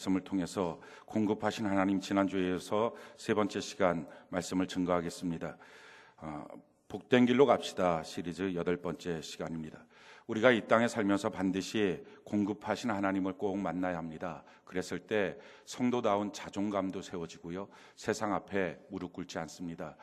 말씀을 통해서 공급하신 하나님, 지난주에 이어서 세 번째 시간 말씀을 증거하겠습니다. 복된 길로 갑시다 시리즈 8번째 시간입니다. 우리가 이 땅에 살면서 반드시 공급하신 하나님을 꼭 만나야 합니다. 그랬을 때 성도다운 자존감도 세워지고요, 세상 앞에 무릎 꿇지 않습니다.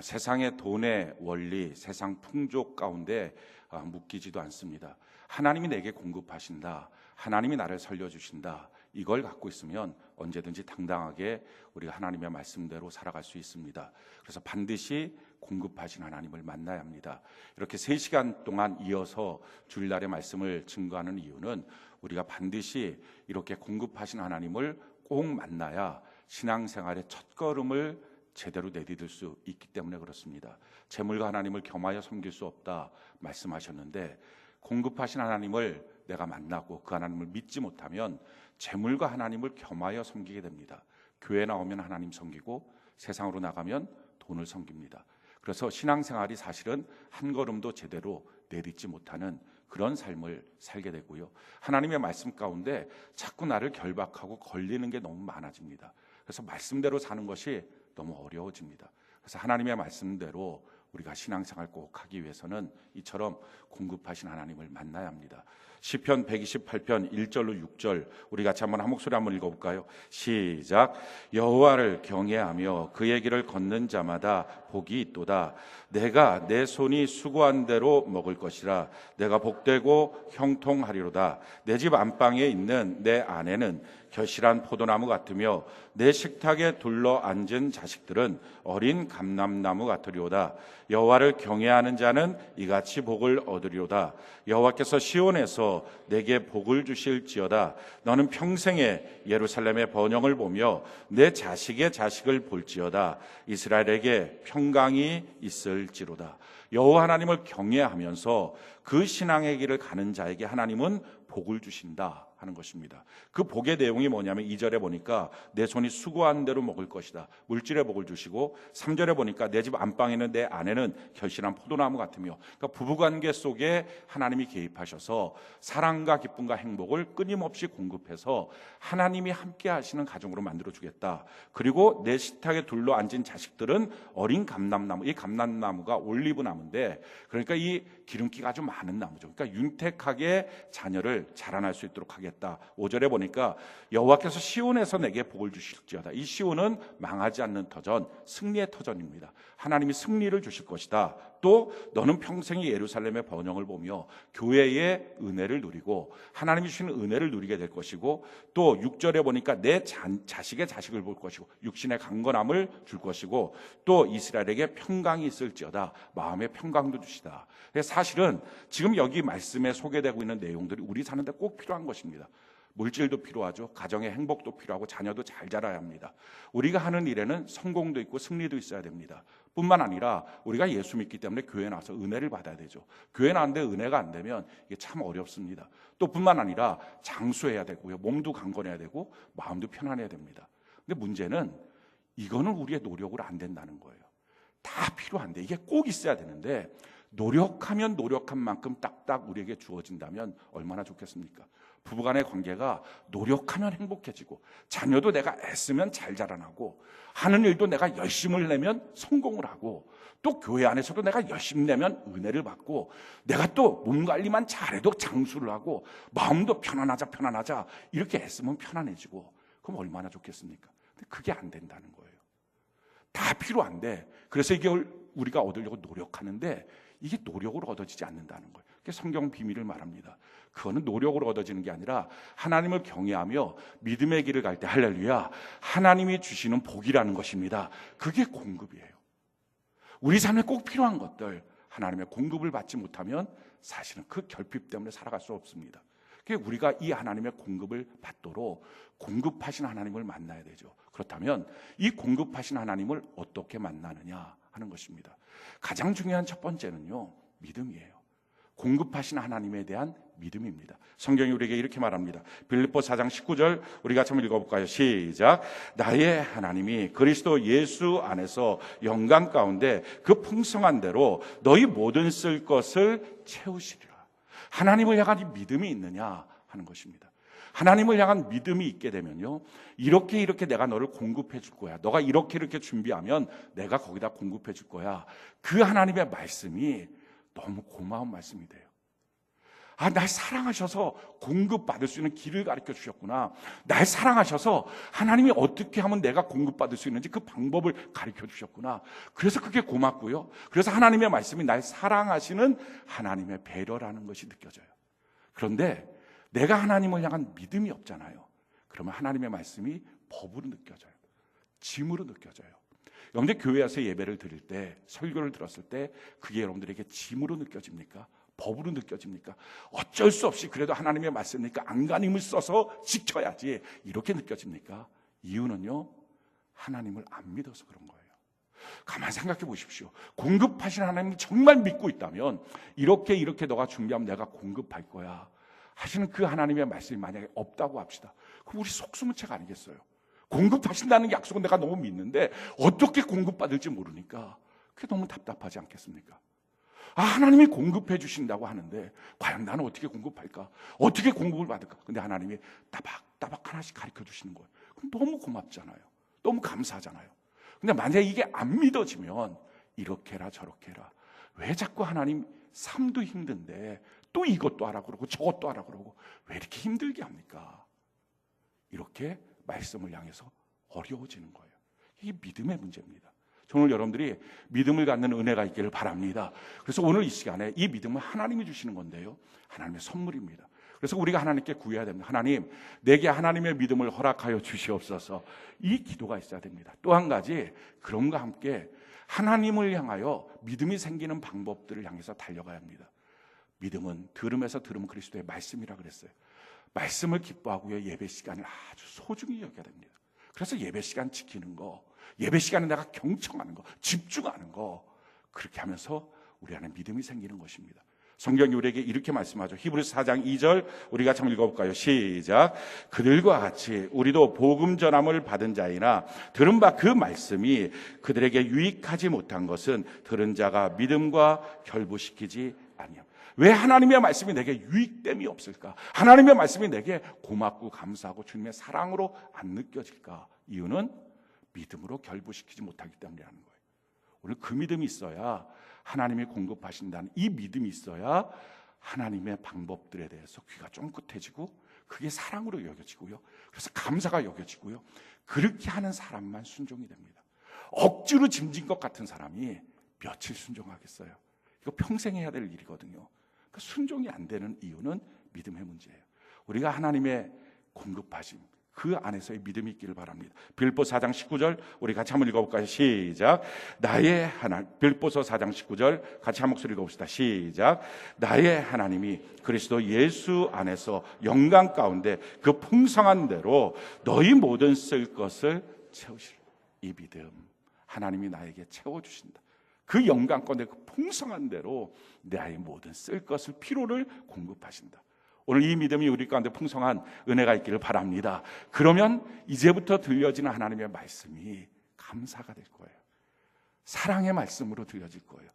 세상의 돈의 원리, 세상 풍족 가운데 묶이지도 않습니다. 하나님이 내게 공급하신다, 하나님이 나를 살려주신다, 이걸 갖고 있으면 언제든지 당당하게 우리가 하나님의 말씀대로 살아갈 수 있습니다. 그래서 반드시 공급하신 하나님을 만나야 합니다. 이렇게 3시간 동안 이어서 주일날의 말씀을 증거하는 이유는 우리가 반드시 이렇게 공급하신 하나님을 꼭 만나야 신앙생활의 첫걸음을 제대로 내디딜 수 있기 때문에 그렇습니다. 재물과 하나님을 겸하여 섬길 수 없다 말씀하셨는데, 공급하신 하나님을 내가 만나고 그 하나님을 믿지 못하면 재물과 하나님을 겸하여 섬기게 됩니다. 교회 나오면 하나님 섬기고 세상으로 나가면 돈을 섬깁니다. 그래서 신앙생활이 사실은 한 걸음도 제대로 내딛지 못하는 그런 삶을 살게 되고요, 하나님의 말씀 가운데 자꾸 나를 결박하고 걸리는 게 너무 많아집니다. 그래서 말씀대로 사는 것이 너무 어려워집니다. 그래서 하나님의 말씀대로 우리가 신앙생활 꼭 하기 위해서는 이처럼 공급하신 하나님을 만나야 합니다. 시편 128편 1절로 6절 우리 같이 한 목소리 한번 읽어볼까요? 시작. 여호와를 경외하며 그의 길을 걷는 자마다 복이 있도다. 내가 내 손이 수고한 대로 먹을 것이라. 내가 복되고 형통하리로다. 내 집 안방에 있는 내 아내는 결실한 포도나무 같으며 내 식탁에 둘러 앉은 자식들은 어린 감람나무 같으리로다. 여호와를 경외하는 자는 이같이 복을 얻으리로다. 여호와께서 시온에서 내게 복을 주실지어다. 너는 평생에 예루살렘의 번영을 보며 내 자식의 자식을 볼지어다. 이스라엘에게 평강이 있을지로다. 여호와 하나님을 경외하면서 그 신앙의 길을 가는 자에게 하나님은 복을 주신다 하는 것입니다. 그 복의 내용이 뭐냐면 2절에 보니까 내 손이 수고한 대로 먹을 것이다, 물질의 복을 주시고, 3절에 보니까 내 집 안방에는 내 아내는 결실한 포도나무 같으며, 그러니까 부부관계 속에 하나님이 개입하셔서 사랑과 기쁨과 행복을 끊임없이 공급해서 하나님이 함께 하시는 가정으로 만들어주겠다. 그리고 내 식탁에 둘러 앉은 자식들은 어린 감람나무, 이 감람나무가 올리브나무인데, 그러니까 이 기름기가 아주 많은 나무죠. 그러니까 윤택하게 자녀를 자라날 수 있도록 하겠다. 5절에 보니까 여호와께서 시온에서 내게 복을 주실지어다. 이 시온은 망하지 않는 터전, 승리의 터전입니다. 하나님이 승리를 주실 것이다. 또 너는 평생이 예루살렘의 번영을 보며 교회의 은혜를 누리고 하나님이 주시는 은혜를 누리게 될 것이고, 또 6절에 보니까 내 자식의 자식을 볼 것이고 육신의 강건함을 줄 것이고, 또 이스라엘에게 평강이 있을지어다. 마음의 평강도 주시다. 사실은 지금 여기 말씀에 소개되고 있는 내용들이 우리 사는데 꼭 필요한 것입니다. 물질도 필요하죠. 가정의 행복도 필요하고 자녀도 잘 자라야 합니다. 우리가 하는 일에는 성공도 있고 승리도 있어야 됩니다. 뿐만 아니라 우리가 예수 믿기 때문에 교회에 나와서 은혜를 받아야 되죠. 교회 나왔는데 은혜가 안 되면 이게 참 어렵습니다. 또 뿐만 아니라 장수해야 되고요, 몸도 강건해야 되고 마음도 편안해야 됩니다. 근데 문제는 이거는 우리의 노력으로 안 된다는 거예요. 다 필요한데 이게 꼭 있어야 되는데, 노력하면 노력한 만큼 딱딱 우리에게 주어진다면 얼마나 좋겠습니까? 부부간의 관계가 노력하면 행복해지고, 자녀도 내가 애쓰면 잘 자라나고, 하는 일도 내가 열심을 내면 성공을 하고, 또 교회 안에서도 내가 열심히 내면 은혜를 받고, 내가 또 몸 관리만 잘해도 장수를 하고, 마음도 편안하자 이렇게 애쓰면 편안해지고, 그럼 얼마나 좋겠습니까? 근데 그게 안 된다는 거예요. 다 필요한데, 그래서 이게 우리가 얻으려고 노력하는데 이게 노력으로 얻어지지 않는다는 거예요. 그게 성경 비밀을 말합니다. 그거는 노력으로 얻어지는 게 아니라 하나님을 경외하며 믿음의 길을 갈 때, 할렐루야, 하나님이 주시는 복이라는 것입니다. 그게 공급이에요. 우리 삶에 꼭 필요한 것들, 하나님의 공급을 받지 못하면 사실은 그 결핍 때문에 살아갈 수 없습니다. 우리가 이 하나님의 공급을 받도록 공급하신 하나님을 만나야 되죠. 그렇다면 이 공급하신 하나님을 어떻게 만나느냐 하는 것입니다. 가장 중요한 첫 번째는요, 믿음이에요. 공급하신 하나님에 대한 믿음입니다. 성경이 우리에게 이렇게 말합니다. 빌립보 4장 19절 우리 같이 한번 읽어볼까요? 시작. 나의 하나님이 그리스도 예수 안에서 영광 가운데 그 풍성한 대로 너희 모든 쓸 것을 채우시리라. 하나님을 향한 이 믿음이 있느냐 하는 것입니다. 하나님을 향한 믿음이 있게 되면요, 이렇게 내가 너를 공급해 줄 거야. 너가 이렇게 준비하면 내가 거기다 공급해 줄 거야. 그 하나님의 말씀이 너무 고마운 말씀이 돼요. 아, 날 사랑하셔서 공급받을 수 있는 길을 가르쳐 주셨구나. 날 사랑하셔서 하나님이 어떻게 하면 내가 공급받을 수 있는지 그 방법을 가르쳐 주셨구나. 그래서 그게 고맙고요. 그래서 하나님의 말씀이 날 사랑하시는 하나님의 배려라는 것이 느껴져요. 그런데 내가 하나님을 향한 믿음이 없잖아요. 그러면 하나님의 말씀이 법으로 느껴져요. 짐으로 느껴져요. 여러분들 교회에서 예배를 드릴 때, 설교를 들었을 때 그게 여러분들에게 짐으로 느껴집니까? 법으로 느껴집니까? 어쩔 수 없이 그래도 하나님의 말씀이니까 안간힘을 써서 지켜야지 이렇게 느껴집니까? 이유는요, 하나님을 안 믿어서 그런 거예요. 가만 생각해 보십시오. 공급하신 하나님을 정말 믿고 있다면 이렇게 너가 준비하면 내가 공급할 거야 하시는 그 하나님의 말씀이 만약에 없다고 합시다. 그럼 우리 속수무책 아니겠어요? 공급하신다는 약속은 내가 너무 믿는데 어떻게 공급받을지 모르니까 그게 너무 답답하지 않겠습니까? 아, 하나님이 공급해 주신다고 하는데 과연 나는 어떻게 공급할까? 어떻게 공급을 받을까? 근데 하나님이 따박따박 하나씩 가르쳐 주시는 거예요. 그럼 너무 고맙잖아요. 너무 감사하잖아요. 근데 만약에 이게 안 믿어지면 이렇게 해라 저렇게 해라. 왜 자꾸 하나님 삶도 힘든데 또 이것도 하라 그러고 저것도 하라 그러고 왜 이렇게 힘들게 합니까? 이렇게 말씀을 향해서 어려워지는 거예요. 이게 믿음의 문제입니다. 오늘 여러분들이 믿음을 갖는 은혜가 있기를 바랍니다. 그래서 오늘 이 시간에 이 믿음은 하나님이 주시는 건데요, 하나님의 선물입니다. 그래서 우리가 하나님께 구해야 됩니다. 하나님, 내게 하나님의 믿음을 허락하여 주시옵소서. 이 기도가 있어야 됩니다. 또 한 가지, 그럼과 함께 하나님을 향하여 믿음이 생기는 방법들을 향해서 달려가야 합니다. 믿음은 들음에서 들으면 그리스도의 말씀이라 그랬어요. 말씀을 기뻐하고요, 예배 시간을 아주 소중히 여겨야 됩니다. 그래서 예배 시간 지키는 거, 예배 시간에 내가 경청하는 거, 집중하는 거, 그렇게 하면서 우리 안에 믿음이 생기는 것입니다. 성경이 우리에게 이렇게 말씀하죠. 히브리서 4장 2절 우리가 참 읽어볼까요? 시작. 그들과 같이 우리도 복음 전함을 받은 자이나 들은 바 그 말씀이 그들에게 유익하지 못한 것은 들은 자가 믿음과 결부시키지 아니함. 왜 하나님의 말씀이 내게 유익됨이 없을까? 하나님의 말씀이 내게 고맙고 감사하고 주님의 사랑으로 안 느껴질까? 이유는 믿음으로 결부시키지 못하기 때문이라는 거예요. 오늘 그 믿음이 있어야, 하나님이 공급하신다는 이 믿음이 있어야 하나님의 방법들에 대해서 귀가 쫑긋해지고 그게 사랑으로 여겨지고요, 그래서 감사가 여겨지고요, 그렇게 하는 사람만 순종이 됩니다. 억지로 짐진 것 같은 사람이 며칠 순종하겠어요? 이거 평생 해야 될 일이거든요. 그러니까 순종이 안 되는 이유는 믿음의 문제예요. 우리가 하나님의 공급하심, 그 안에서의 믿음이 있기를 바랍니다. 빌립보서 4장 19절 우리 같이 한번 읽어볼까요? 시작. 나의 하나님, 빌립보서 4장 19절 같이 한 목소리 읽어봅시다. 시작. 나의 하나님이 그리스도 예수 안에서 영광 가운데 그 풍성한 대로 너희 모든 쓸 것을 채우시리. 이 믿음, 하나님이 나에게 채워주신다. 그 영광 가운데 그 풍성한 대로 나의 모든 쓸 것을, 필요를 공급하신다. 오늘 이 믿음이 우리 가운데 풍성한 은혜가 있기를 바랍니다. 그러면 이제부터 들려지는 하나님의 말씀이 감사가 될 거예요. 사랑의 말씀으로 들려질 거예요.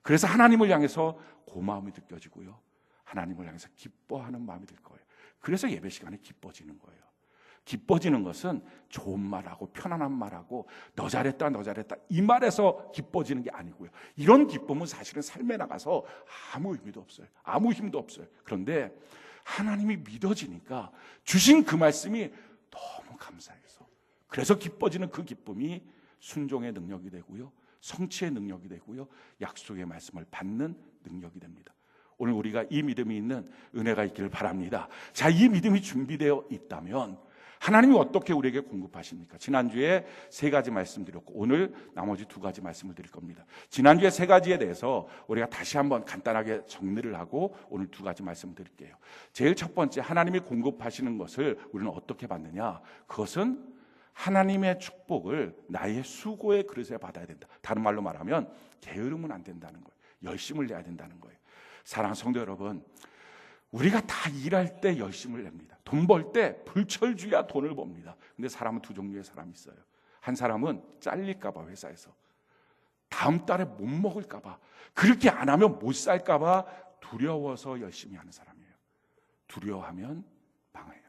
그래서 하나님을 향해서 고마움이 느껴지고요, 하나님을 향해서 기뻐하는 마음이 들 거예요. 그래서 예배 시간에 기뻐지는 거예요. 기뻐지는 것은 좋은 말하고 편안한 말하고 너 잘했다 이 말에서 기뻐지는 게 아니고요, 이런 기쁨은 사실은 삶에 나가서 아무 의미도 없어요. 아무 힘도 없어요. 그런데 하나님이 믿어지니까 주신 그 말씀이 너무 감사해서, 그래서 기뻐지는 그 기쁨이 순종의 능력이 되고요, 성취의 능력이 되고요, 약속의 말씀을 받는 능력이 됩니다. 오늘 우리가 이 믿음이 있는 은혜가 있기를 바랍니다. 자, 이 믿음이 준비되어 있다면 하나님이 어떻게 우리에게 공급하십니까? 지난주에 3가지 말씀드렸고 오늘 나머지 2가지 말씀을 드릴 겁니다. 지난주에 3가지에 대해서 우리가 다시 한번 간단하게 정리를 하고 오늘 2가지 말씀을 드릴게요. 제일 첫 번째, 하나님이 공급하시는 것을 우리는 어떻게 받느냐? 그것은 하나님의 축복을 나의 수고의 그릇에 받아야 된다. 다른 말로 말하면 게으르면 안 된다는 거예요. 열심을 내야 된다는 거예요. 사랑하는 성도 여러분, 우리가 다 일할 때 열심을 냅니다. 돈 벌 때 불철주야 돈을 법니다. 근데 사람은 2 종류의 사람이 있어요. 한 사람은 잘릴까 봐, 회사에서 다음 달에 못 먹을까 봐, 그렇게 안 하면 못 살까 봐 두려워서 열심히 하는 사람이에요. 두려워하면 망해요.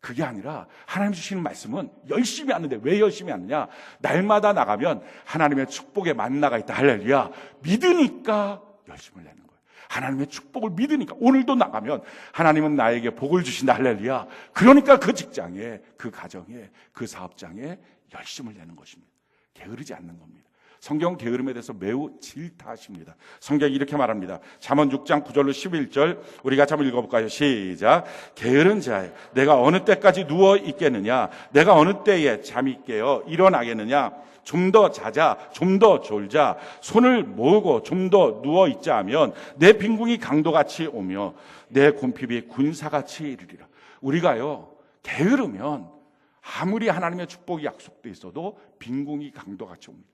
그게 아니라 하나님 주시는 말씀은 열심히 하는데 왜 열심히 하느냐? 날마다 나가면 하나님의 축복의 만나가 있다. 할렐루야. 믿으니까 열심을 내는 거예요. 하나님의 축복을 믿으니까 오늘도 나가면 하나님은 나에게 복을 주신다. 할렐루야. 그러니까 그 직장에, 그 가정에, 그 사업장에 열심을 내는 것입니다. 게으르지 않는 겁니다. 성경 게으름에 대해서 매우 질타하십니다. 성경이 이렇게 말합니다. 잠언 6장 9절로 11절 우리 같이 한번 읽어볼까요? 시작. 게으른 자여, 내가 어느 때까지 누워 있겠느냐? 내가 어느 때에 잠이 깨어 일어나겠느냐? 좀 더 자자, 좀 더 졸자, 손을 모으고 좀 더 누워 있자 하면 내 빈궁이 강도같이 오며 내 곰핍이 군사같이 이르리라. 우리가요, 게으르면 아무리 하나님의 축복이 약속돼 있어도 빈궁이 강도같이 옵니다.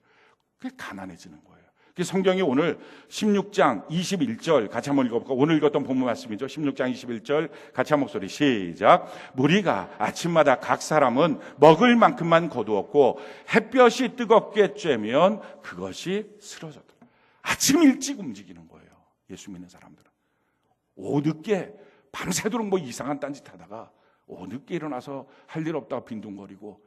그게 가난해지는 거예요. 성경이 오늘 16장 21절 같이 한번 읽어볼까? 오늘 읽었던 본문 말씀이죠. 16장 21절 같이 한 목소리 시작. 무리가 아침마다 각 사람은 먹을 만큼만 거두었고 햇볕이 뜨겁게 쬐면 그것이 쓰러졌더라. 아침 일찍 움직이는 거예요. 예수 믿는 사람들은. 오늦게 밤새도록 뭐 이상한 딴짓 하다가 오늦게 일어나서 할 일 없다가 빈둥거리고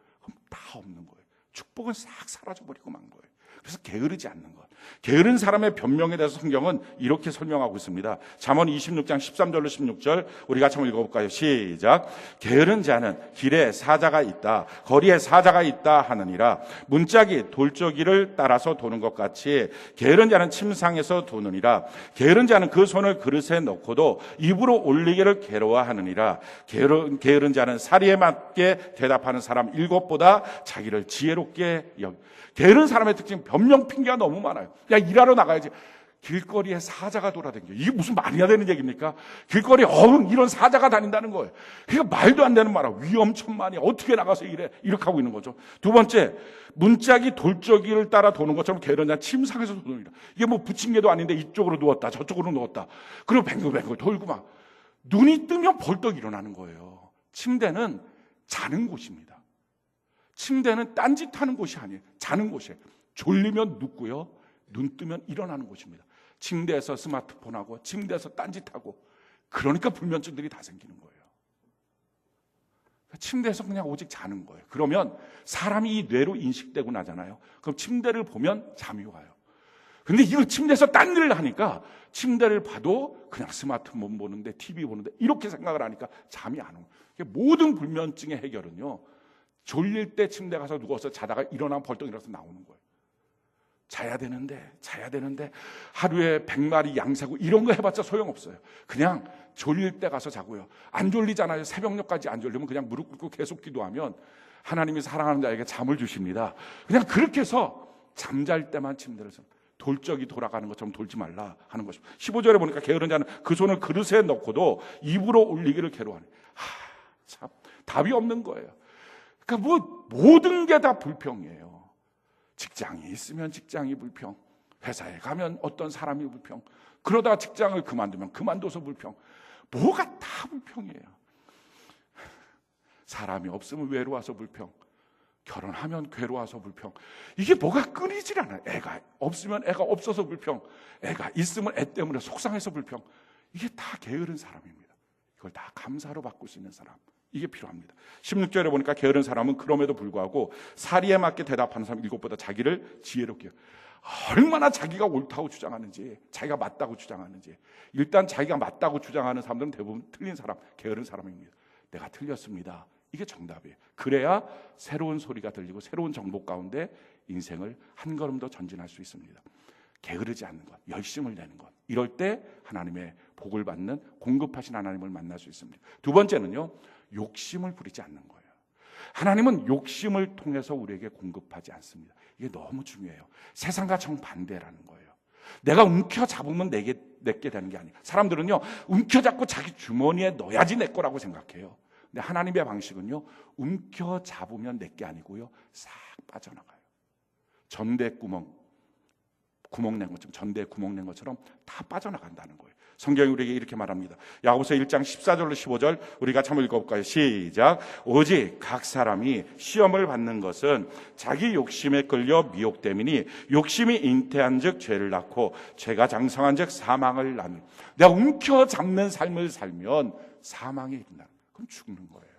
다 없는 거예요. 축복은 싹 사라져버리고 만 거예요. 그래서 게으르지 않는 것. 게으른 사람의 변명에 대해서 성경은 이렇게 설명하고 있습니다. 잠언 26장 13절로 16절 우리 같이 한번 읽어볼까요? 시작. 게으른 자는 길에 사자가 있다, 거리에 사자가 있다 하느니라. 문짝이 돌저기를 따라서 도는 것 같이 게으른 자는 침상에서 도느니라. 게으른 자는 그 손을 그릇에 넣고도 입으로 올리기를 괴로워하느니라. 게으른 자는 사리에 맞게 대답하는 사람 7보다 자기를 지혜롭게 게으른 사람의 특징, 변명 핑계가 너무 많아요. 야, 일하러 나가야지. 길거리에 사자가 돌아다녀. 이게 무슨 말이나 되는 얘기입니까? 길거리에 이런 사자가 다닌다는 거예요. 그러니까 말도 안 되는 말이야. 위험천만이 어떻게 나가서 이래? 이렇게 하고 있는 거죠. 두 번째, 문짝이 돌저기를 따라 도는 것처럼 게으른 자는 침상에서 도느니라. 이게 뭐 부침개도 아닌데 이쪽으로 누웠다, 저쪽으로 누웠다. 그리고 뱅글뱅글 돌고 막. 눈이 뜨면 벌떡 일어나는 거예요. 침대는 자는 곳입니다. 침대는 딴짓하는 곳이 아니에요. 자는 곳이에요. 졸리면 눕고요, 눈 뜨면 일어나는 곳입니다. 침대에서 스마트폰하고 침대에서 딴짓하고, 그러니까 불면증들이 다 생기는 거예요. 침대에서 그냥 오직 자는 거예요. 그러면 사람이 이 뇌로 인식되고 나잖아요. 그럼 침대를 보면 잠이 와요. 근데 이거 침대에서 딴 일을 하니까 침대를 봐도 그냥 스마트폰 보는데, TV 보는데 이렇게 생각을 하니까 잠이 안 오고. 모든 불면증의 해결은요, 졸릴 때 침대 가서 누워서 자다가 일어나면 벌떡 일어나서 나오는 거예요. 자야 되는데 하루에 100마리 양세고 이런 거 해봤자 소용없어요. 그냥 졸릴 때 가서 자고요. 안 졸리잖아요. 새벽녘까지 안 졸리면 그냥 무릎 꿇고 계속 기도하면 하나님이 사랑하는 자에게 잠을 주십니다. 그냥 그렇게 해서 잠잘 때만 침대를 돌적이 돌아가는 것처럼 돌지 말라 하는 것입니다. 15절에 보니까 게으른 자는 그 손을 그릇에 넣고도 입으로 올리기를 괴로워하네. 참 답이 없는 거예요. 그러니까 모든 게 다 불평이에요. 직장이 있으면 직장이 불평, 회사에 가면 어떤 사람이 불평, 그러다가 직장을 그만두면 그만둬서 불평. 뭐가 다 불평이에요. 사람이 없으면 외로워서 불평, 결혼하면 괴로워서 불평. 이게 뭐가 끊이질 않아요. 애가 없으면 애가 없어서 불평, 애가 있으면 애 때문에 속상해서 불평. 이게 다 게으른 사람입니다. 이걸 다 감사로 바꿀 수 있는 사람, 이게 필요합니다. 16절에 보니까 게으른 사람은 그럼에도 불구하고 사리에 맞게 대답하는 사람 7보다 자기를 지혜롭게 해요. 얼마나 자기가 옳다고 주장하는지, 자기가 맞다고 주장하는지. 일단 자기가 맞다고 주장하는 사람들은 대부분 틀린 사람, 게으른 사람입니다. 내가 틀렸습니다, 이게 정답이에요. 그래야 새로운 소리가 들리고 새로운 정보 가운데 인생을 한 걸음 더 전진할 수 있습니다. 게으르지 않는 것, 열심을 내는 것. 이럴 때 하나님의 복을 받는 공급하신 하나님을 만날 수 있습니다. 두 번째는요, 욕심을 부리지 않는 거예요. 하나님은 욕심을 통해서 우리에게 공급하지 않습니다. 이게 너무 중요해요. 세상과 정반대라는 거예요. 내가 움켜잡으면 내게 되는 게 아니에요. 사람들은요, 움켜잡고 자기 주머니에 넣어야지 내 거라고 생각해요. 근데 하나님의 방식은요, 움켜잡으면 내 게 아니고요, 싹 빠져나가요. 전대에 구멍 낸 것처럼, 전대에 구멍 낸 것처럼 다 빠져나간다는 거예요. 성경이 우리에게 이렇게 말합니다. 야고보서 1장 14절로 15절 우리 같이 한번 읽어볼까요? 시작. 오직 각 사람이 시험을 받는 것은 자기 욕심에 끌려 미혹됨이니 욕심이 잉태한 즉 죄를 낳고 죄가 장성한 즉 사망을 낳는. 내가 움켜잡는 삶을 살면 사망에 이른다. 그럼 죽는 거예요.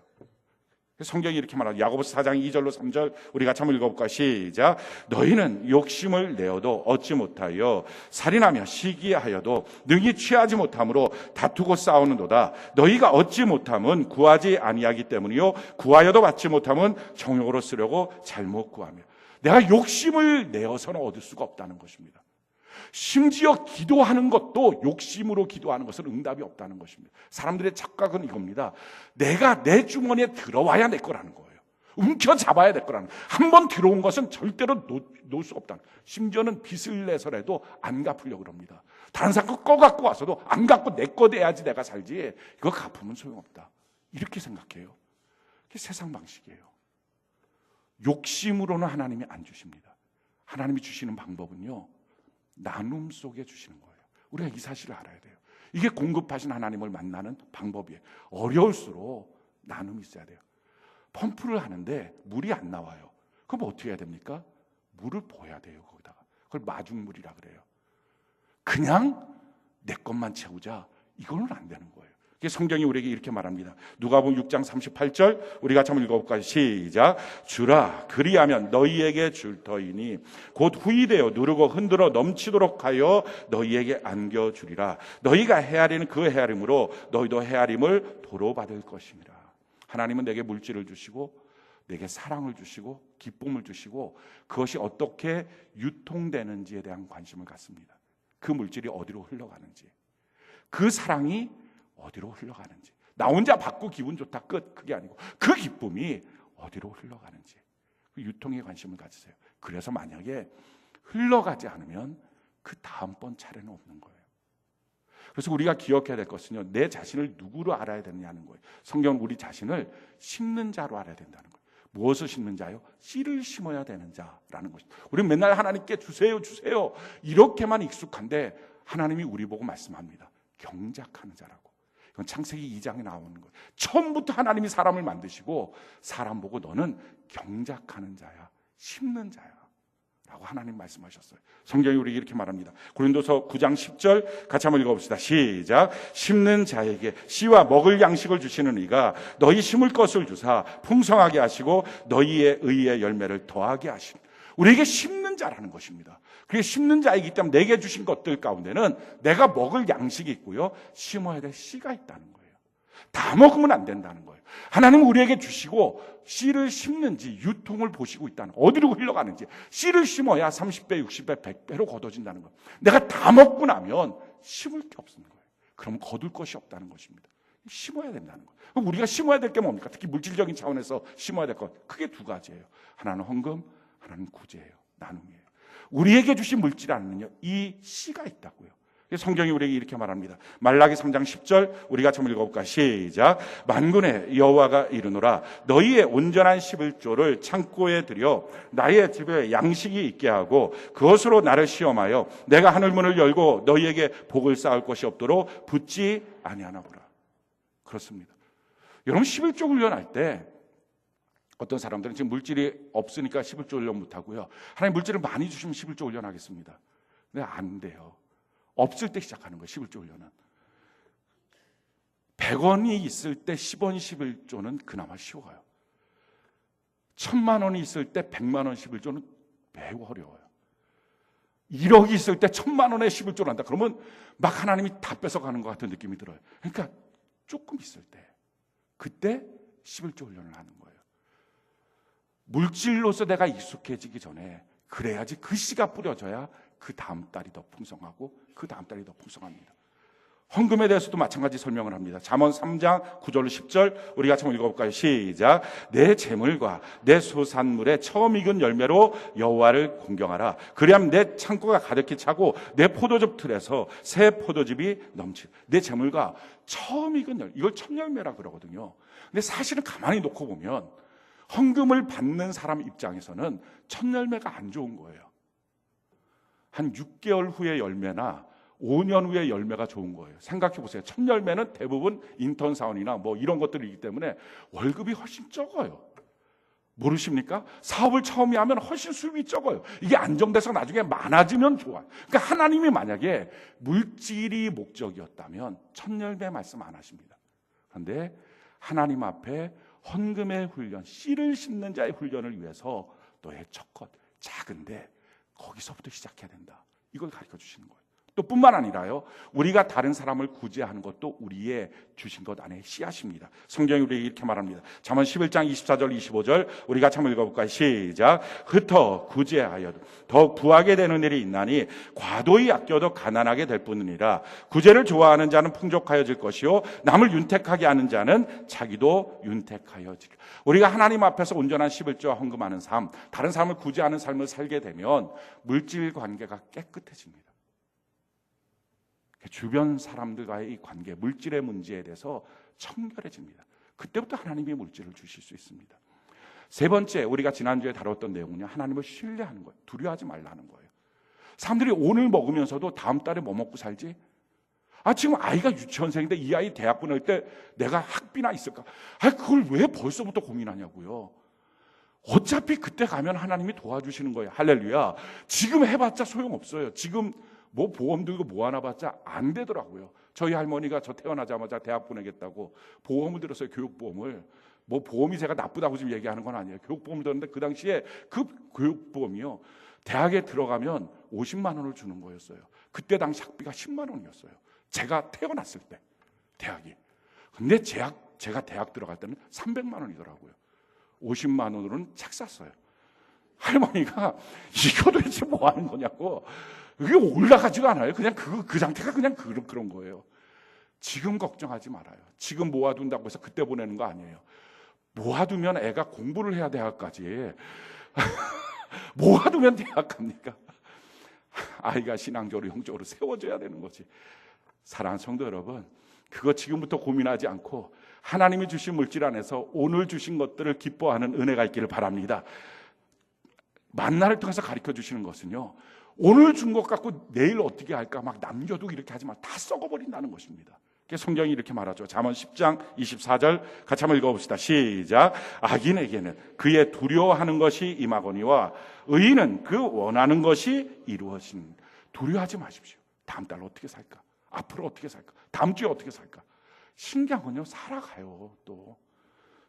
성경이 이렇게 말합니다. 야고보서 4장 2절로 3절 우리 같이 한번 읽어볼까요? 시작. 너희는 욕심을 내어도 얻지 못하여 살인하며 시기하여도 능히 취하지 못함으로 다투고 싸우는도다. 너희가 얻지 못함은 구하지 아니하기 때문이요 구하여도 받지 못함은 정욕으로 쓰려고 잘못 구하며. 내가 욕심을 내어서는 얻을 수가 없다는 것입니다. 심지어 기도하는 것도 욕심으로 기도하는 것은 응답이 없다는 것입니다. 사람들의 착각은 이겁니다. 내가 내 주머니에 들어와야 내 거라는 거예요. 움켜잡아야 될 거라는 거예요. 한번 들어온 것은 절대로 놓을 수 없다는 거예요. 심지어는 빚을 내서라도 안 갚으려고 합니다. 다른 사람 거 갖고 와서도 안 갚고 내 거 돼야지 내가 살지, 이거 갚으면 소용없다, 이렇게 생각해요. 그게 세상 방식이에요. 욕심으로는 하나님이 안 주십니다. 하나님이 주시는 방법은요, 나눔 속에 주시는 거예요. 우리가 이 사실을 알아야 돼요. 이게 공급하신 하나님을 만나는 방법이에요. 어려울수록 나눔이 있어야 돼요. 펌프를 하는데 물이 안 나와요. 그럼 어떻게 해야 됩니까? 물을 부어야 돼요. 거기다가. 그걸 마중물이라 그래요. 그냥 내 것만 채우자, 이거는 안 되는 거예요. 성경이 우리에게 이렇게 말합니다. 누가복음 6장 38절 우리 같이 한번 읽어볼까요? 시작. 주라 그리하면 너희에게 줄 터이니 곧 후이되어 누르고 흔들어 넘치도록 하여 너희에게 안겨주리라. 너희가 헤아리는 그 헤아림으로 너희도 헤아림을 도로 받을 것이니라. 하나님은 내게 물질을 주시고 내게 사랑을 주시고 기쁨을 주시고 그것이 어떻게 유통되는지에 대한 관심을 갖습니다. 그 물질이 어디로 흘러가는지, 그 사랑이 어디로 흘러가는지. 나 혼자 받고 기분 좋다 끝, 그게 아니고 그 기쁨이 어디로 흘러가는지, 그 유통에 관심을 가지세요. 그래서 만약에 흘러가지 않으면 그 다음번 차례는 없는 거예요. 그래서 우리가 기억해야 될 것은요, 내 자신을 누구로 알아야 되느냐는 거예요. 성경은 우리 자신을 심는 자로 알아야 된다는 거예요. 무엇을 심는 자요? 씨를 심어야 되는 자라는 것입니다. 우리는 맨날 하나님께 주세요 주세요 이렇게만 익숙한데 하나님이 우리 보고 말씀합니다. 경작하는 자라고. 이건 창세기 2장에 나오는 거예요. 처음부터 하나님이 사람을 만드시고 사람 보고 너는 경작하는 자야, 심는 자야 라고 하나님 말씀하셨어요. 성경이 우리에게 이렇게 말합니다. 고린도서 9장 10절 같이 한번 읽어봅시다. 시작. 심는 자에게 씨와 먹을 양식을 주시는 이가 너희 심을 것을 주사 풍성하게 하시고 너희의 의의 열매를 더하게 하십니다. 우리에게 심는 자라는 것입니다. 그게 심는 자이기 때문에 내게 주신 것들 가운데는 내가 먹을 양식이 있고요, 심어야 될 씨가 있다는 거예요. 다 먹으면 안 된다는 거예요. 하나님은 우리에게 주시고 씨를 심는지 유통을 보시고 있다는 거예요. 어디로 흘러가는지. 씨를 심어야 30배, 60배, 100배로 거둬진다는 거예요. 내가 다 먹고 나면 심을 게 없는 거예요. 그럼 거둘 것이 없다는 것입니다. 심어야 된다는 거예요. 그럼 우리가 심어야 될 게 뭡니까? 특히 물질적인 차원에서 심어야 될 것, 크게 두 가지예요. 하나는 헌금, 하나는 구제예요. 나눔이에요. 우리에게 주신 물질 안에는요, 이 씨가 있다고요. 성경이 우리에게 이렇게 말합니다. 말라기 3장 10절 우리가 좀 읽어볼까? 시작. 만군의 여호와가 이르노라 너희의 온전한 11조를 창고에 들여 나의 집에 양식이 있게 하고 그것으로 나를 시험하여 내가 하늘문을 열고 너희에게 복을 쌓을 것이 없도록 붙지 아니하나 보라. 그렇습니다. 여러분 11조 훈련할 때 어떤 사람들은 지금 물질이 없으니까 11조 훈련 못하고요, 하나님 물질을 많이 주시면 11조 훈련하겠습니다. 근데 안 돼요. 없을 때 시작하는 거예요. 11조 훈련은 100원이 있을 때 10원 11조는 그나마 쉬워요. 1000만 원이 있을 때 100만 원 11조는 매우 어려워요. 1억이 있을 때 1000만 원에 11조를 한다 그러면 막 하나님이 다 뺏어가는 것 같은 느낌이 들어요. 그러니까 조금 있을 때 그때 11조 훈련을 하는 거예요. 물질로서 내가 익숙해지기 전에 그래야지 그 씨가 뿌려져야 그 다음 달이 더 풍성하고 그 다음 달이 더 풍성합니다. 헌금에 대해서도 마찬가지 설명을 합니다. 잠언 3장 9절 10절 우리 같이 한번 읽어볼까요? 시작. 내 재물과 내 소산물의 처음 익은 열매로 여호와를 공경하라. 그리하면 내 창고가 가득히 차고 내 포도즙 틀에서 새 포도즙이 넘치. 내 재물과 처음 익은 열매, 이걸 첫 열매라 그러거든요. 근데 사실은 가만히 놓고 보면 헌금을 받는 사람 입장에서는 첫 열매가 안 좋은 거예요. 한 6개월 후의 열매나 5년 후의 열매가 좋은 거예요. 생각해 보세요. 첫 열매는 대부분 인턴 사원이나 뭐 이런 것들이기 때문에 월급이 훨씬 적어요. 모르십니까? 사업을 처음에 하면 훨씬 수입이 적어요. 이게 안정돼서 나중에 많아지면 좋아요. 그러니까 하나님이 만약에 물질이 목적이었다면 첫 열매 말씀 안 하십니다. 그런데 하나님 앞에 헌금의 훈련, 씨를 심는 자의 훈련을 위해서 너의 첫 것, 작은데 거기서부터 시작해야 된다. 이걸 가르쳐 주시는 거예요. 또 뿐만 아니라요, 우리가 다른 사람을 구제하는 것도 우리의 주신 것 안에 씨앗입니다. 성경이 우리에게 이렇게 말합니다. 잠언 11장 24절 25절 우리 같이 한번 읽어볼까요? 시작. 흩어 구제하여도 더욱 부하게 되는 일이 있나니 과도히 아껴도 가난하게 될 뿐이니라. 구제를 좋아하는 자는 풍족하여질 것이요 남을 윤택하게 하는 자는 자기도 윤택하여지리라. 우리가 하나님 앞에서 온전한 11조와 헌금하는 삶, 다른 사람을 구제하는 삶을 살게 되면 물질 관계가 깨끗해집니다. 주변 사람들과의 이 관계, 물질의 문제에 대해서 청결해집니다. 그때부터 하나님이 물질을 주실 수 있습니다. 세 번째, 우리가 지난주에 다뤘던 내용은요, 하나님을 신뢰하는 거예요. 두려워하지 말라는 거예요. 사람들이 오늘 먹으면서도 다음 달에 뭐 먹고 살지? 지금 아이가 유치원생인데 이 아이 대학 보낼 때 내가 학비나 있을까? 그걸 왜 벌써부터 고민하냐고요. 어차피 그때 가면 하나님이 도와주시는 거예요. 할렐루야. 지금 해봤자 소용없어요. 지금 뭐 보험 들고 뭐 하나 봤자 안 되더라고요. 저희 할머니가 저 태어나자마자 대학 보내겠다고 보험을 들었어요. 교육보험을. 뭐 보험이 제가 나쁘다고 지금 얘기하는 건 아니에요. 교육보험을 들었는데 그 당시에 그 교육보험이요, 대학에 들어가면 50만 원을 주는 거였어요. 그때 당시 학비가 10만 원이었어요. 제가 태어났을 때 대학이. 근데 제가 대학 들어갈 때는 300만 원이더라고요. 50만 원으로는 책 샀어요. 할머니가 이거 도대체 뭐 하는 거냐고. 이게 올라가지가 않아요. 그냥 그 상태가 그냥 그런 거예요. 지금 걱정하지 말아요. 지금 모아둔다고 해서 그때 보내는 거 아니에요. 모아두면 애가 공부를 해야 대학까지. 모아두면 대학 갑니까? 아이가 신앙적으로 영적으로 세워져야 되는 거지. 사랑하는 성도 여러분, 그거 지금부터 고민하지 않고 하나님이 주신 물질 안에서 오늘 주신 것들을 기뻐하는 은혜가 있기를 바랍니다. 만나를 통해서 가르쳐 주시는 것은요, 오늘 준 것 갖고 내일 어떻게 할까 막 남겨두고 이렇게 하지 마. 다 썩어버린다는 것입니다. 성경이 이렇게 말하죠. 잠언 10장 24절 같이 한번 읽어봅시다. 시작. 악인에게는 그의 두려워하는 것이 임하거니와 의인은 그 원하는 것이 이루어진. 두려워하지 마십시오. 다음 달 어떻게 살까? 앞으로 어떻게 살까? 다음 주에 어떻게 살까? 신기한 건요, 살아가요. 또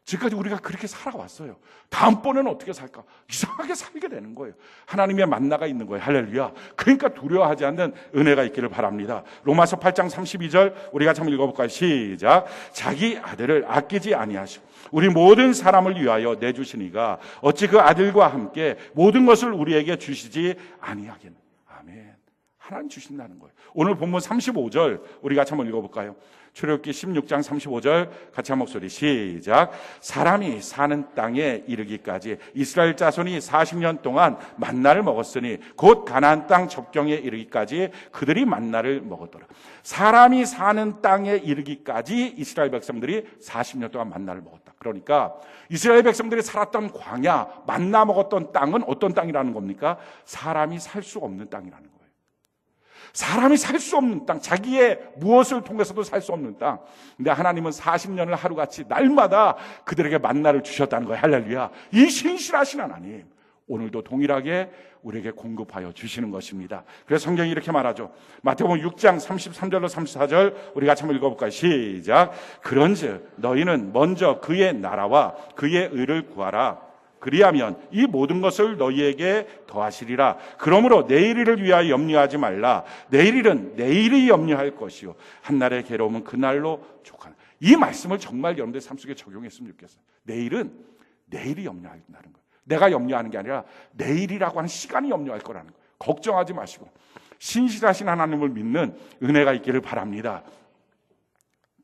지금까지 우리가 그렇게 살아왔어요. 다음번에는 어떻게 살까? 이상하게 살게 되는 거예요. 하나님의 만나가 있는 거예요. 할렐루야. 그러니까 두려워하지 않는 은혜가 있기를 바랍니다. 로마서 8장 32절 우리가 한번 읽어볼까요? 시작. 자기 아들을 아끼지 아니하시고 우리 모든 사람을 위하여 내주시니가 어찌 그 아들과 함께 모든 것을 우리에게 주시지 아니하겠느냐. 아멘. 하나님 주신다는 거예요. 오늘 본문 35절 우리 같이 한번 읽어볼까요? 출애굽기 16장 35절 같이 한 목소리 시작. 사람이 사는 땅에 이르기까지 이스라엘 자손이 40년 동안 만나를 먹었으니 곧 가나안 땅 접경에 이르기까지 그들이 만나를 먹었더라. 사람이 사는 땅에 이르기까지 이스라엘 백성들이 40년 동안 만나를 먹었다. 그러니까 이스라엘 백성들이 살았던 광야, 만나 먹었던 땅은 어떤 땅이라는 겁니까? 사람이 살 수 없는 땅이라는 거예요. 사람이 살 수 없는 땅, 자기의 무엇을 통해서도 살 수 없는 땅. 근데 하나님은 40년을 하루같이 날마다 그들에게 만나를 주셨다는 거예요. 할렐루야. 이 신실하신 하나님, 오늘도 동일하게 우리에게 공급하여 주시는 것입니다. 그래서 성경이 이렇게 말하죠. 마태복음 6장 33절로 34절 우리 같이 한번 읽어볼까요? 시작. 그런즉 너희는 먼저 그의 나라와 그의 의를 구하라. 그리하면 이 모든 것을 너희에게 더하시리라. 그러므로 내일을 위하여 염려하지 말라. 내일은 내일이 염려할 것이요 한날의 괴로움은 그날로 족하나. 이 말씀을 정말 여러분들 삶 속에 적용했으면 좋겠어요. 내일은 내일이 염려한다는 거예요. 내가 염려하는 게 아니라 내일이라고 하는 시간이 염려할 거라는 거예요. 걱정하지 마시고 신실하신 하나님을 믿는 은혜가 있기를 바랍니다.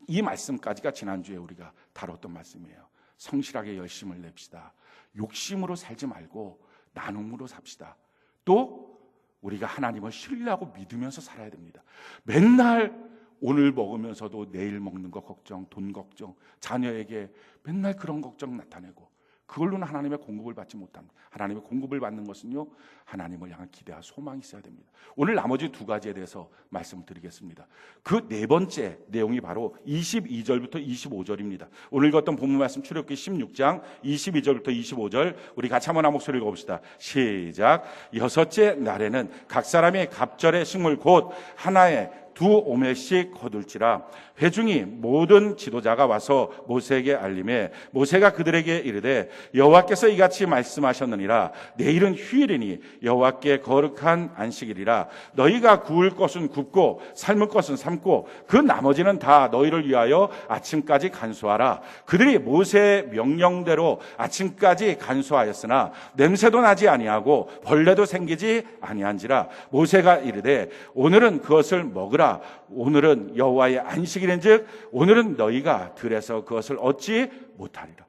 이 말씀까지가 지난주에 우리가 다뤘던 말씀이에요. 성실하게 열심을 냅시다. 욕심으로 살지 말고 나눔으로 삽시다. 또 우리가 하나님을 신뢰하고 믿으면서 살아야 됩니다. 맨날 오늘 먹으면서도 내일 먹는 거 걱정, 돈 걱정, 자녀에게 맨날 그런 걱정 나타내고 그걸로는 하나님의 공급을 받지 못합니다. 하나님의 공급을 받는 것은요, 하나님을 향한 기대와 소망이 있어야 됩니다. 오늘 나머지 두 가지에 대해서 말씀을 드리겠습니다. 그 네 번째 내용이 바로 22절부터 25절입니다. 오늘 읽었던 본문 말씀 출애굽기 16장 22절부터 25절 우리 같이 한번 한 목소리 읽어봅시다. 시작. 여섯째 날에는 각 사람의 갑절의 식물 곧 하나의 2오멜씩 거둘지라. 회중이 모든 지도자가 와서 모세에게 알림해 모세가 그들에게 이르되 여호와께서 이같이 말씀하셨느니라. 내일은 휴일이니 여호와께 거룩한 안식일이라. 너희가 구울 것은 굽고 삶을 것은 삶고 그 나머지는 다 너희를 위하여 아침까지 간수하라. 그들이 모세의 명령대로 아침까지 간수하였으나 냄새도 나지 아니하고 벌레도 생기지 아니한지라. 모세가 이르되 오늘은 그것을 먹으라. 오늘은 여호와의 안식일인즉 오늘은 너희가 들에서 그것을 얻지 못하리라.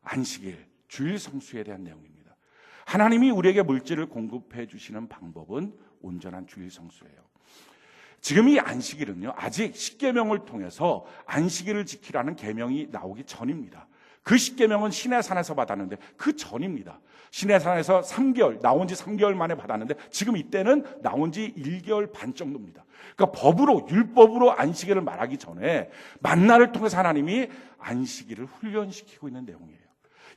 안식일, 주일 성수에 대한 내용입니다. 하나님이 우리에게 물질을 공급해 주시는 방법은 온전한 주일 성수예요. 지금 이 안식일은요, 아직 십계명을 통해서 안식일을 지키라는 계명이 나오기 전입니다. 그 십계명은 시내산에서 받았는데 그 전입니다. 시내산에서 3개월, 나온 지 3개월 만에 받았는데 지금 이때는 나온 지 1개월 반 정도입니다. 그러니까 법으로, 율법으로 안식일을 말하기 전에 만나를 통해서 하나님이 안식일을 훈련시키고 있는 내용이에요.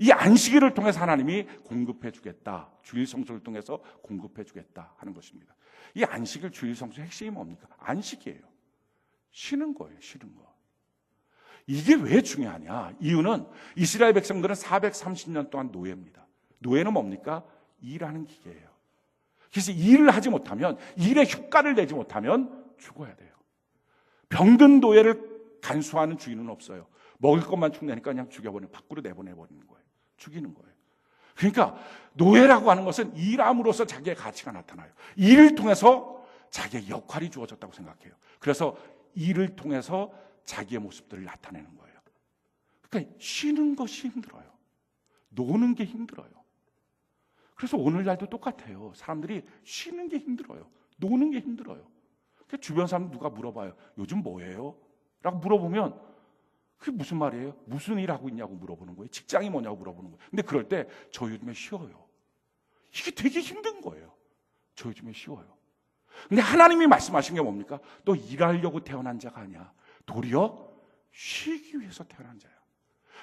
이 안식일을 통해서 하나님이 공급해 주겠다. 주일 성수를 통해서 공급해 주겠다 하는 것입니다. 이 안식일 주일 성수의 핵심이 뭡니까? 안식이에요. 쉬는 거예요. 쉬는 거. 이게 왜 중요하냐? 이유는 이스라엘 백성들은 430년 동안 노예입니다. 노예는 뭡니까? 일하는 기계예요. 그래서 일을 하지 못하면, 일의 효과를 내지 못하면 죽어야 돼요. 병든 노예를 간수하는 주인은 없어요. 먹을 것만 축내니까 그냥 죽여버리는, 밖으로 내보내버리는 거예요. 죽이는 거예요. 그러니까 노예라고 하는 것은 일함으로써 자기의 가치가 나타나요. 일을 통해서 자기의 역할이 주어졌다고 생각해요. 그래서 일을 통해서 자기의 모습들을 나타내는 거예요. 그러니까 쉬는 것이 힘들어요. 노는 게 힘들어요. 그래서 오늘날도 똑같아요. 사람들이 쉬는 게 힘들어요. 노는 게 힘들어요. 주변 사람 누가 물어봐요. 요즘 뭐예요? 라고 물어보면 그게 무슨 말이에요? 무슨 일 하고 있냐고 물어보는 거예요. 직장이 뭐냐고 물어보는 거예요. 근데 그럴 때 저 요즘에 쉬어요. 이게 되게 힘든 거예요. 저 요즘에 쉬어요. 근데 하나님이 말씀하신 게 뭡니까? 너 일하려고 태어난 자가 아니야. 도리어 쉬기 위해서 태어난 자야.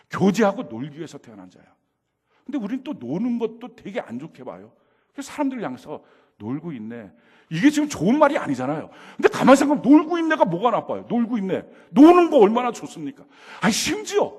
교제하고 놀기 위해서 태어난 자야. 근데 우린 또 노는 것도 되게 안 좋게 봐요. 그래서 사람들 향해서 놀고 있네. 이게 지금 좋은 말이 아니잖아요. 근데 가만히 생각하면 놀고 있네가 뭐가 나빠요? 놀고 있네. 노는 거 얼마나 좋습니까? 아니, 심지어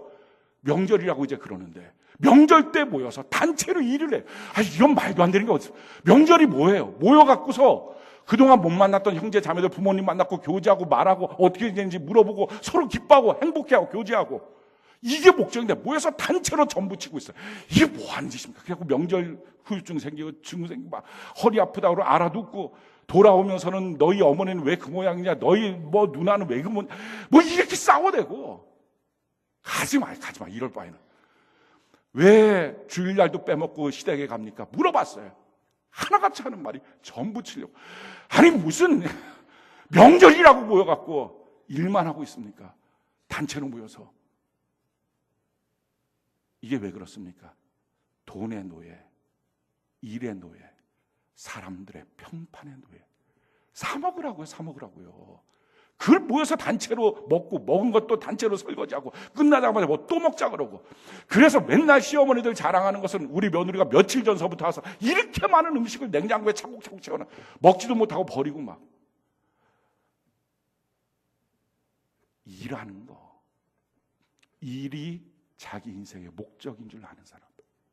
명절이라고 이제 그러는데 명절 때 모여서 단체로 일을 해. 아니, 이건 말도 안 되는 게 어딨어. 명절이 뭐예요? 모여갖고서 그동안 못 만났던 형제 자매들 부모님 만났고 교제하고 말하고 어떻게 되는지 물어보고 서로 기뻐하고 행복해하고 교제하고 이게 목적인데 모여서 단체로 전부 치고 있어요. 이게 뭐 하는 짓입니까? 그래갖고 명절 후유증 생기고 증후 생기고 막 허리 아프다고 알아듣고 돌아오면서는 너희 어머니는 왜 그 모양이냐, 너희 뭐 누나는 왜 그 모양, 뭐 이렇게 싸워대고. 가지마 이럴 바에는. 왜 주일날도 빼먹고 시댁에 갑니까? 물어봤어요. 하나같이 하는 말이 전부 치려고. 아니 무슨 명절이라고 모여갖고 일만 하고 있습니까? 단체로 모여서. 이게 왜 그렇습니까? 돈의 노예, 일의 노예, 사람들의 평판의 노예. 사 먹으라고요. 그걸 모여서 단체로 먹고 먹은 것도 단체로 설거지하고 끝나자마자 뭐 또 먹자 그러고. 그래서 맨날 시어머니들 자랑하는 것은 우리 며느리가 며칠 전서부터 와서 이렇게 많은 음식을 냉장고에 차곡차곡 채워놔. 먹지도 못하고 버리고 막. 일하는 거. 일이 자기 인생의 목적인 줄 아는 사람.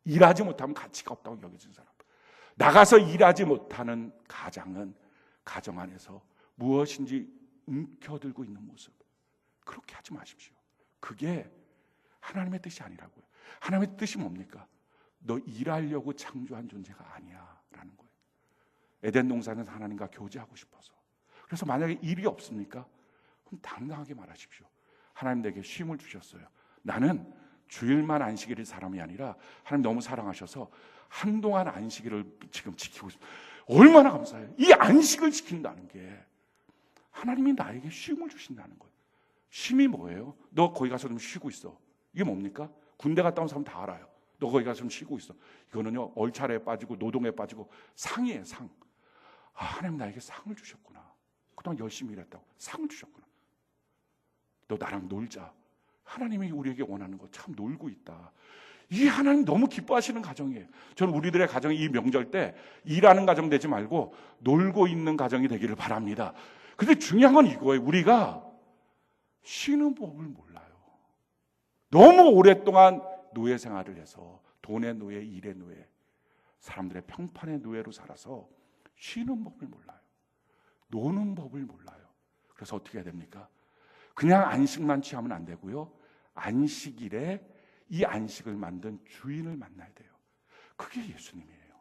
일하지 못하면 가치가 없다고 여겨지는 사람. 나가서 일하지 못하는 가장은 가정 안에서 무엇인지 움켜들고 있는 모습. 그렇게 하지 마십시오. 그게 하나님의 뜻이 아니라고요. 하나님의 뜻이 뭡니까? 너 일하려고 창조한 존재가 아니야 라는 거예요. 에덴 동산은 하나님과 교제하고 싶어서. 그래서 만약에 일이 없습니까? 그럼 당당하게 말하십시오. 하나님 내게 쉼을 주셨어요. 나는 주일만 안식일일 사람이 아니라 하나님 너무 사랑하셔서 한동안 안식일을 지금 지키고 있습니다. 얼마나 감사해요. 이 안식을 지킨다는 게 하나님이 나에게 쉼을 주신다는 거예요. 쉼이 뭐예요? 너 거기 가서 좀 쉬고 있어. 이게 뭡니까? 군대 갔다 온 사람 다 알아요. 너 거기 가서 좀 쉬고 있어. 이거는요, 얼차례에 빠지고 노동에 빠지고 상이에요, 상. 아, 하나님 나에게 상을 주셨구나. 그동안 열심히 일했다고 상을 주셨구나. 너 나랑 놀자. 하나님이 우리에게 원하는 거 참 놀고 있다. 이 하나님 너무 기뻐하시는 가정이에요. 저는 우리들의 가정이 이 명절 때 일하는 가정 되지 말고 놀고 있는 가정이 되기를 바랍니다. 근데 중요한 건 이거예요. 우리가 쉬는 법을 몰라요. 너무 오랫동안 노예 생활을 해서 돈의 노예, 일의 노예, 사람들의 평판의 노예로 살아서 쉬는 법을 몰라요. 노는 법을 몰라요. 그래서 어떻게 해야 됩니까? 그냥 안식만 취하면 안 되고요. 안식일에 이 안식을 만든 주인을 만나야 돼요. 그게 예수님이에요.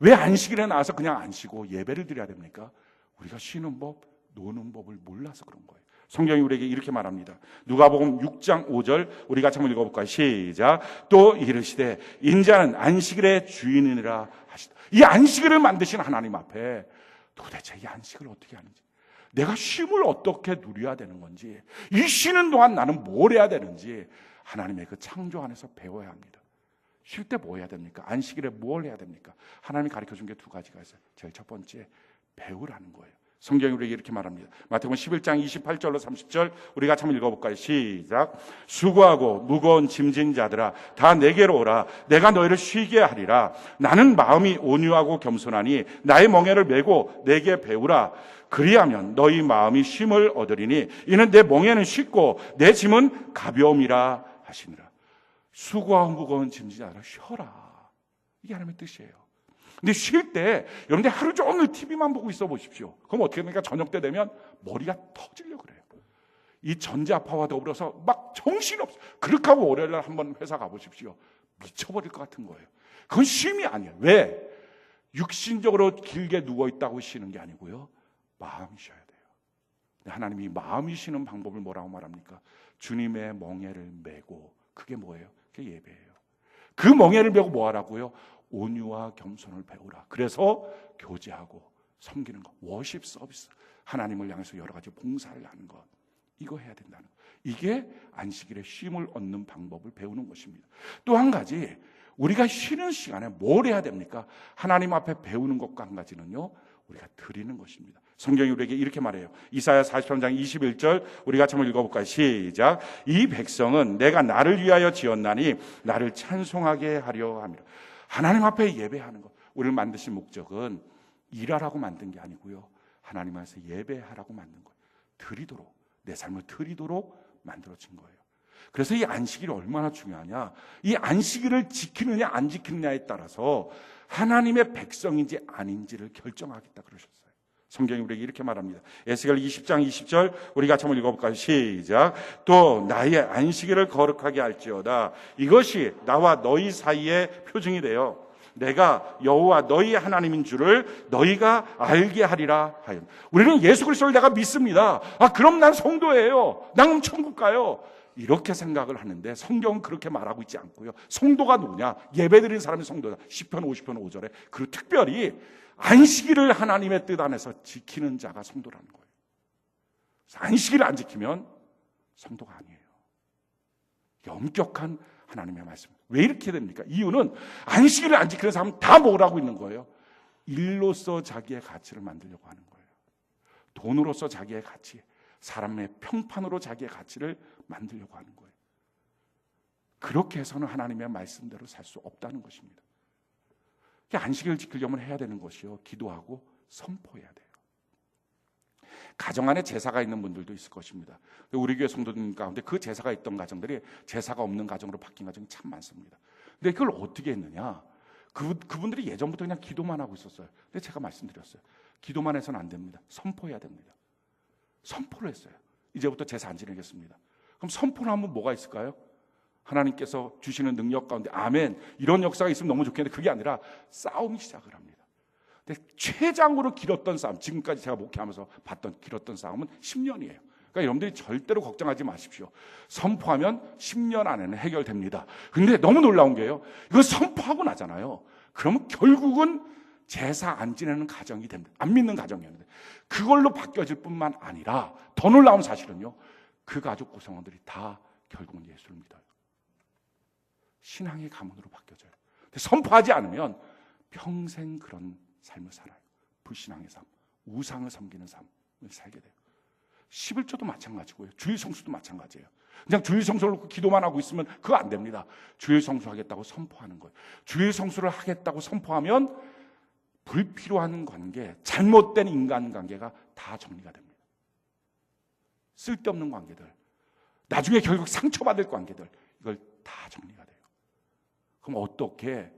왜 안식일에 나와서 그냥 안 쉬고 예배를 드려야 됩니까? 우리가 쉬는 법, 노는 법을 몰라서 그런 거예요. 성경이 우리에게 이렇게 말합니다. 누가복음 6장 5절 우리 같이 한번 읽어볼까요? 시작. 또 이르시되 인자는 안식일의 주인이니라 하시다. 이 안식일을 만드신 하나님 앞에 도대체 이 안식을 어떻게 하는지, 내가 쉼을 어떻게 누려야 되는 건지, 이 쉬는 동안 나는 뭘 해야 되는지 하나님의 그 창조 안에서 배워야 합니다. 쉴 때 뭐 해야 됩니까? 안식일에 뭘 해야 됩니까? 하나님이 가르쳐준 게 두 가지가 있어요. 제일 첫 번째, 배우라는 거예요. 성경이 우리에게 이렇게 말합니다. 마태복음 11장 28절로 30절 우리가 한번 읽어볼까요? 시작. 수고하고 무거운 짐진 자들아 다 내게로 오라. 내가 너희를 쉬게 하리라. 나는 마음이 온유하고 겸손하니 나의 멍에를 메고 내게 배우라. 그리하면 너희 마음이 쉼을 얻으리니 이는 내 멍에는 쉽고 내 짐은 가벼움이라 하시니라. 수고하고 무거운 짐진 자들아 쉬어라. 이게 하나님의 뜻이에요. 근데 쉴 때 여러분들 하루 종일 TV만 보고 있어 보십시오. 그럼 어떻게 됩니까? 저녁 때 되면 머리가 터지려고 그래요. 이 전자파와 더불어서 막 정신없어. 그렇게 하고 월요일날 한번 회사 가보십시오. 미쳐버릴 것 같은 거예요. 그건 쉼이 아니에요. 왜? 육신적으로 길게 누워있다고 쉬는 게 아니고요. 마음이 쉬어야 돼요. 하나님이 마음이 쉬는 방법을 뭐라고 말합니까? 주님의 멍에를 메고. 그게 뭐예요? 그게 예배예요. 그 멍에를 메고 뭐 하라고요? 온유와 겸손을 배우라. 그래서 교제하고 섬기는 것, 워십 서비스, 하나님을 향해서 여러 가지 봉사를 하는 것, 이거 해야 된다는 것. 이게 안식일에 쉼을 얻는 방법을 배우는 것입니다. 또 한 가지, 우리가 쉬는 시간에 뭘 해야 됩니까? 하나님 앞에 배우는 것과 한 가지는요, 우리가 드리는 것입니다. 성경이 우리에게 이렇게 말해요. 이사야 43장 21절 우리가 한번 읽어볼까요? 시작. 이 백성은 내가 나를 위하여 지었나니 나를 찬송하게 하려 함이라. 하나님 앞에 예배하는 것. 우리를 만드신 목적은 일하라고 만든 게 아니고요. 하나님 앞에서 예배하라고 만든 거예요. 드리도록, 내 삶을 드리도록 만들어진 거예요. 그래서 이 안식일이 얼마나 중요하냐. 이 안식일을 지키느냐 안 지키느냐에 따라서 하나님의 백성인지 아닌지를 결정하겠다 그러셨어요. 성경이 우리에게 이렇게 말합니다. 에스겔 20장 20절 우리 같이 한번 읽어볼까요? 시작. 또 나의 안식일을 거룩하게 할지어다. 이것이 나와 너희 사이의 표징이 되어 내가 여호와 너희 하나님인 줄을 너희가 알게 하리라 하여. 우리는 예수 그리스도를 내가 믿습니다. 그럼 난 성도예요. 난 천국 가요. 이렇게 생각을 하는데 성경은 그렇게 말하고 있지 않고요. 성도가 누구냐? 예배드리는 사람이 성도다. 시편 50편 5절에. 그리고 특별히 안식일을 하나님의 뜻 안에서 지키는 자가 성도라는 거예요. 안식일을 안 지키면 성도가 아니에요. 엄격한 하나님의 말씀. 왜 이렇게 됩니까? 이유는 안식일을 안 지키는 사람은 다 뭘 하고 있는 거예요? 일로서 자기의 가치를 만들려고 하는 거예요. 돈으로서 자기의 가치, 사람의 평판으로 자기의 가치를 만들려고 하는 거예요. 그렇게 해서는 하나님의 말씀대로 살 수 없다는 것입니다. 안식일을 지키려면 해야 되는 것이요, 기도하고 선포해야 돼요. 가정 안에 제사가 있는 분들도 있을 것입니다. 우리 교회 성도들 가운데 그 제사가 있던 가정들이 제사가 없는 가정으로 바뀐 가정이 참 많습니다. 근데 그걸 어떻게 했느냐? 그분들이 예전부터 그냥 기도만 하고 있었어요. 근데 제가 말씀드렸어요. 기도만 해서는 안 됩니다. 선포해야 됩니다. 선포를 했어요. 이제부터 제사 안 지내겠습니다. 그럼 선포를 하면 뭐가 있을까요? 하나님께서 주시는 능력 가운데 아멘, 이런 역사가 있으면 너무 좋겠는데 그게 아니라 싸움이 시작을 합니다. 근데 최장으로 길었던 싸움, 지금까지 제가 목회하면서 봤던 길었던 싸움은 10년이에요. 그러니까 여러분들이 절대로 걱정하지 마십시오. 선포하면 10년 안에는 해결됩니다. 근데 너무 놀라운 게요, 이거 선포하고 나잖아요. 그러면 결국은 제사 안 지내는 가정이 됩니다. 안 믿는 가정이었는데 그걸로 바뀌어질 뿐만 아니라 더 놀라운 사실은요, 그 가족 구성원들이 다 결국은 예수를 믿어요. 신앙의 가문으로 바뀌어져요. 근데 선포하지 않으면 평생 그런 삶을 살아요. 불신앙의 삶, 우상을 섬기는 삶을 살게 돼요. 11조도 마찬가지고요. 주일 성수도 마찬가지예요. 그냥 주일 성수를 놓고 기도만 하고 있으면 그거 안 됩니다. 주일 성수하겠다고 선포하는 거예요. 주일 성수를 하겠다고 선포하면 불필요한 관계, 잘못된 인간관계가 다 정리가 됩니다. 쓸데없는 관계들, 나중에 결국 상처받을 관계들, 이걸 다 정리가 돼요. 그럼 어떻게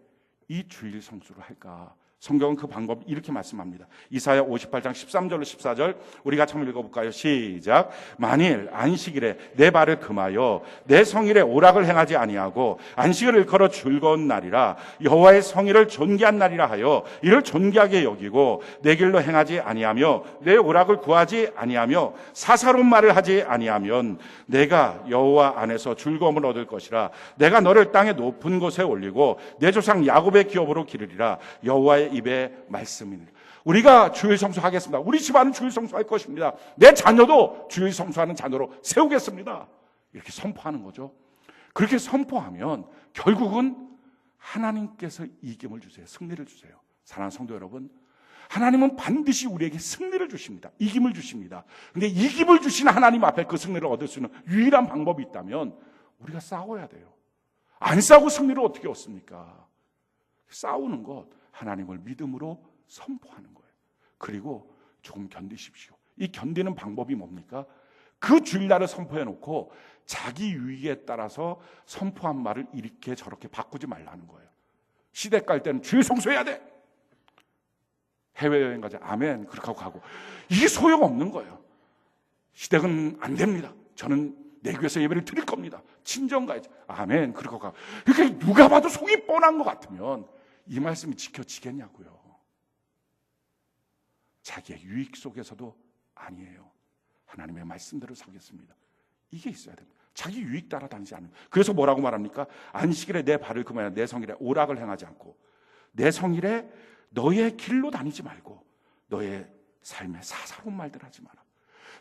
이 주일 성수를 할까? 성경은 그 방법 이렇게 말씀합니다. 이사야 58장 13절로 14절 우리 같이 한번 읽어볼까요? 시작. 만일 안식일에 내 발을 금하여 내 성일에 오락을 행하지 아니하고 안식일을 일컬어 즐거운 날이라 여호와의 성일을 존귀한 날이라 하여 이를 존귀하게 여기고 내 길로 행하지 아니하며 내 오락을 구하지 아니하며 사사로운 말을 하지 아니하면 내가 여호와 안에서 즐거움을 얻을 것이라. 내가 너를 땅의 높은 곳에 올리고 내 조상 야곱의 기업으로 기르리라. 여호와의 입의 말씀입니다. 우리가 주일 성수하겠습니다. 우리 집안은 주일 성수할 것입니다. 내 자녀도 주일 성수하는 자녀로 세우겠습니다. 이렇게 선포하는 거죠. 그렇게 선포하면 결국은 하나님께서 이김을 주세요. 승리를 주세요. 사랑하는 성도 여러분, 하나님은 반드시 우리에게 승리를 주십니다. 이김을 주십니다. 그런데 이김을 주신 하나님 앞에 그 승리를 얻을 수 있는 유일한 방법이 있다면 우리가 싸워야 돼요. 안 싸우고 승리를 어떻게 얻습니까? 싸우는 것, 하나님을 믿음으로 선포하는 거예요. 그리고 조금 견디십시오. 이 견디는 방법이 뭡니까? 그 주일날을 선포해 놓고 자기 유익에 따라서 선포한 말을 이렇게 저렇게 바꾸지 말라는 거예요. 시댁 갈 때는 주일 성수해야 돼. 해외여행 가자. 아멘. 그렇게 하고 가고. 이게 소용없는 거예요. 시댁은 안 됩니다. 저는 내 교회에서 예배를 드릴 겁니다. 친정 가야죠. 아멘. 그렇게 하고 가고. 그러니까 누가 봐도 속이 뻔한 것 같으면 이 말씀이 지켜지겠냐고요. 자기의 유익 속에서도 아니에요. 하나님의 말씀대로 서겠습니다. 이게 있어야 됩니다. 자기 유익 따라다니지 않는. 그래서 뭐라고 말합니까? 안식일에 내 발을 금하여 내 성일에 오락을 행하지 않고 내 성일에 너의 길로 다니지 말고 너의 삶에 사사로운 말들 하지 마라.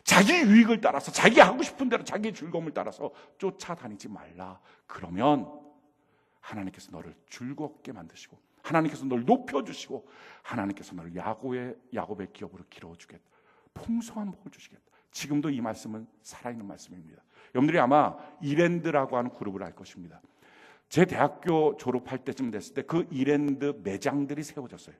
자기 유익을 따라서 자기 하고 싶은 대로 자기의 즐거움을 따라서 쫓아다니지 말라. 그러면 하나님께서 너를 즐겁게 만드시고 하나님께서 너를 높여주시고 하나님께서 너를 야곱의 기업으로 길어주겠다. 풍성한 복을 주시겠다. 지금도 이 말씀은 살아있는 말씀입니다. 여러분들이 아마 이랜드라고 하는 그룹을 알 것입니다. 제 대학교 졸업할 때쯤 됐을 때 그 이랜드 매장들이 세워졌어요.